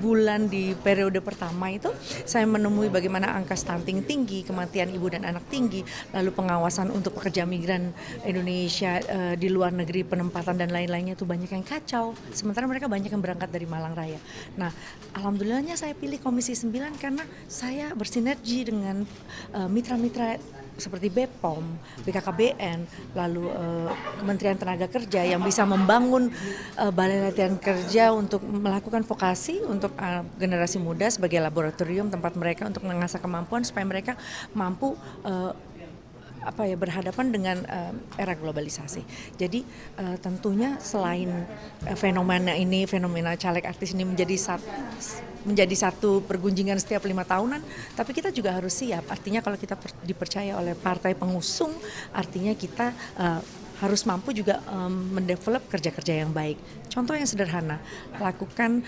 bulan di periode pertama itu, saya menemui bagaimana angka stunting tinggi, kematian ibu dan anak tinggi, lalu pengawasan untuk pekerja migran Indonesia di luar negeri, penempatan dan lain-lainnya itu banyak yang kacau. Sementara mereka banyak yang berangkat dari Malang Raya. Nah, alhamdulillahnya saya pilih Komisi 9 karena saya bersinergi dengan mitra-mitra seperti BPOM, BKKBN, lalu Kementerian Tenaga Kerja yang bisa membangun balai latihan kerja untuk melakukan vokasi untuk generasi muda sebagai laboratorium tempat mereka untuk mengasah kemampuan supaya mereka mampu berhadapan dengan era globalisasi. Jadi tentunya selain fenomena caleg artis ini menjadi satu pergunjingan setiap 5 tahunan, tapi kita juga harus siap. Artinya kalau kita dipercaya oleh partai pengusung, artinya kita harus mampu juga mendevelop kerja-kerja yang baik. Contoh yang sederhana, lakukan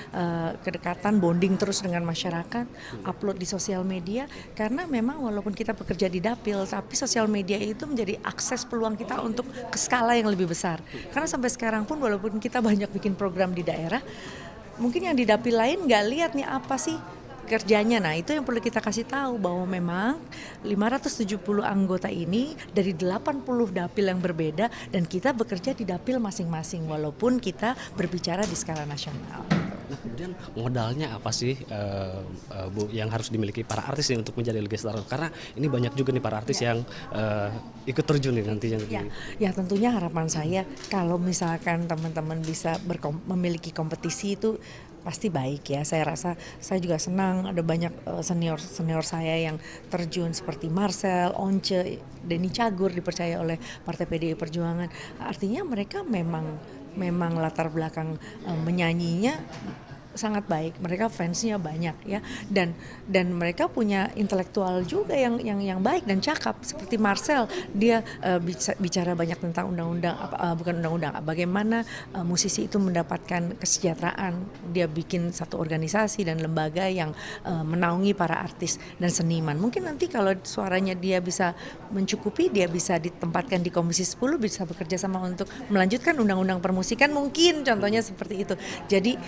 kedekatan, bonding terus dengan masyarakat, upload di sosial media, karena memang walaupun kita bekerja di dapil, tapi sosial media itu menjadi akses peluang kita untuk ke skala yang lebih besar. Karena sampai sekarang pun walaupun kita banyak bikin program di daerah, mungkin yang di dapil lain nggak lihat nih apa sih kerjanya. Nah itu yang perlu kita kasih tahu bahwa memang 570 anggota ini dari 80 dapil yang berbeda dan kita bekerja di dapil masing-masing walaupun kita berbicara di skala nasional. Nah kemudian modalnya apa sih Bu yang harus dimiliki para artis ini untuk menjadi legislator? Karena ini banyak juga nih para artis yang ikut terjun nih nantinya. Ya tentunya harapan saya kalau misalkan teman-teman bisa memiliki kompetisi itu pasti baik ya. Saya rasa saya juga senang ada banyak senior saya yang terjun seperti Marcel, Once, Denny Cagur dipercaya oleh Partai PDI Perjuangan. Artinya mereka memang latar belakang menyanyinya sangat baik, mereka fansnya banyak ya, dan mereka punya intelektual juga yang baik dan cakap seperti Marcel, dia bicara banyak tentang bagaimana musisi itu mendapatkan kesejahteraan. Dia bikin satu organisasi dan lembaga yang menaungi para artis dan seniman. Mungkin nanti kalau suaranya dia bisa mencukupi, dia bisa ditempatkan di Komisi 10, bisa bekerja sama untuk melanjutkan undang-undang permusikan, mungkin contohnya seperti itu. Jadi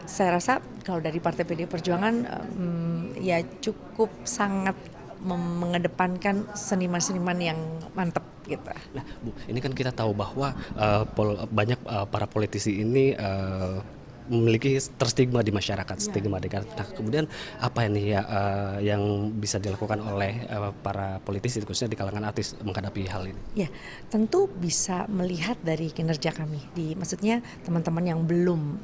saya rasa kalau dari Partai PDI Perjuangan ya cukup sangat mengedepankan seniman-seniman yang mantep gitu. Nah Bu, ini kan kita tahu bahwa banyak para politisi ini memiliki terstigma di masyarakat, stigma negatif. Nah, kemudian apa ini ya yang bisa dilakukan oleh para politisi khususnya di kalangan artis menghadapi hal ini? Ya, tentu bisa melihat dari kinerja kami. Maksudnya teman-teman yang belum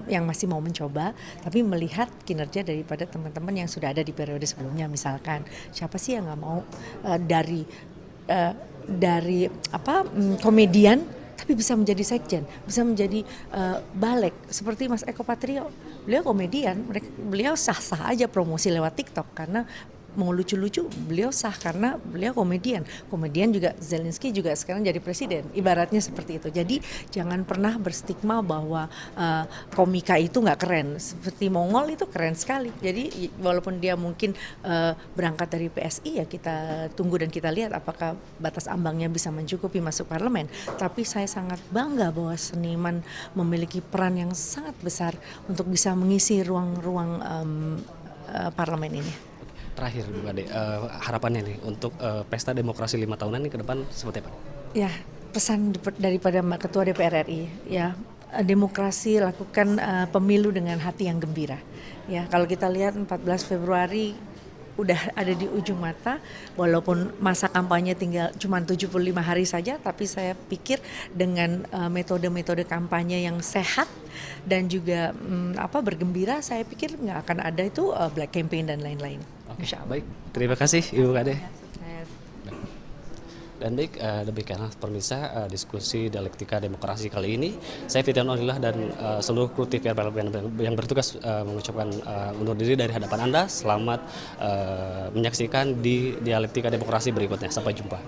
yang masih mau mencoba, tapi melihat kinerja daripada teman-teman yang sudah ada di periode sebelumnya. Misalkan siapa sih yang nggak mau dari komedian tapi bisa menjadi sekjen, bisa menjadi balek seperti Mas Eko Patrio. Beliau komedian, beliau sah-sah aja promosi lewat TikTok karena mau lucu-lucu, beliau sah karena beliau komedian. Komedian juga Zelensky juga sekarang jadi presiden, ibaratnya seperti itu. Jadi jangan pernah berstigma bahwa komika itu nggak keren. Seperti Mongol itu keren sekali. Jadi walaupun dia mungkin berangkat dari PSI, ya kita tunggu dan kita lihat apakah batas ambangnya bisa mencukupi masuk parlemen. Tapi saya sangat bangga bahwa seniman memiliki peran yang sangat besar untuk bisa mengisi ruang-ruang parlemen ini. Terakhir Bu Ade, harapannya nih untuk pesta demokrasi 5 tahunan ini ke depan seperti apa? Ya, pesan daripada Mbak Ketua DPR RI ya, demokrasi lakukan pemilu dengan hati yang gembira. Ya, kalau kita lihat 14 Februari udah ada di ujung mata, walaupun masa kampanye tinggal cuma 75 hari saja, tapi saya pikir dengan metode-metode kampanye yang sehat dan juga bergembira, saya pikir nggak akan ada itu black campaign dan lain-lain. Oke, baik. Terima kasih Ibu Kade. Dan baik, demikianlah pemirsa diskusi dialektika demokrasi kali ini. Saya Fitrian Onillah dan seluruh kru TVR yang bertugas mengucapkan undur diri dari hadapan Anda. Selamat menyaksikan di dialektika demokrasi berikutnya. Sampai jumpa.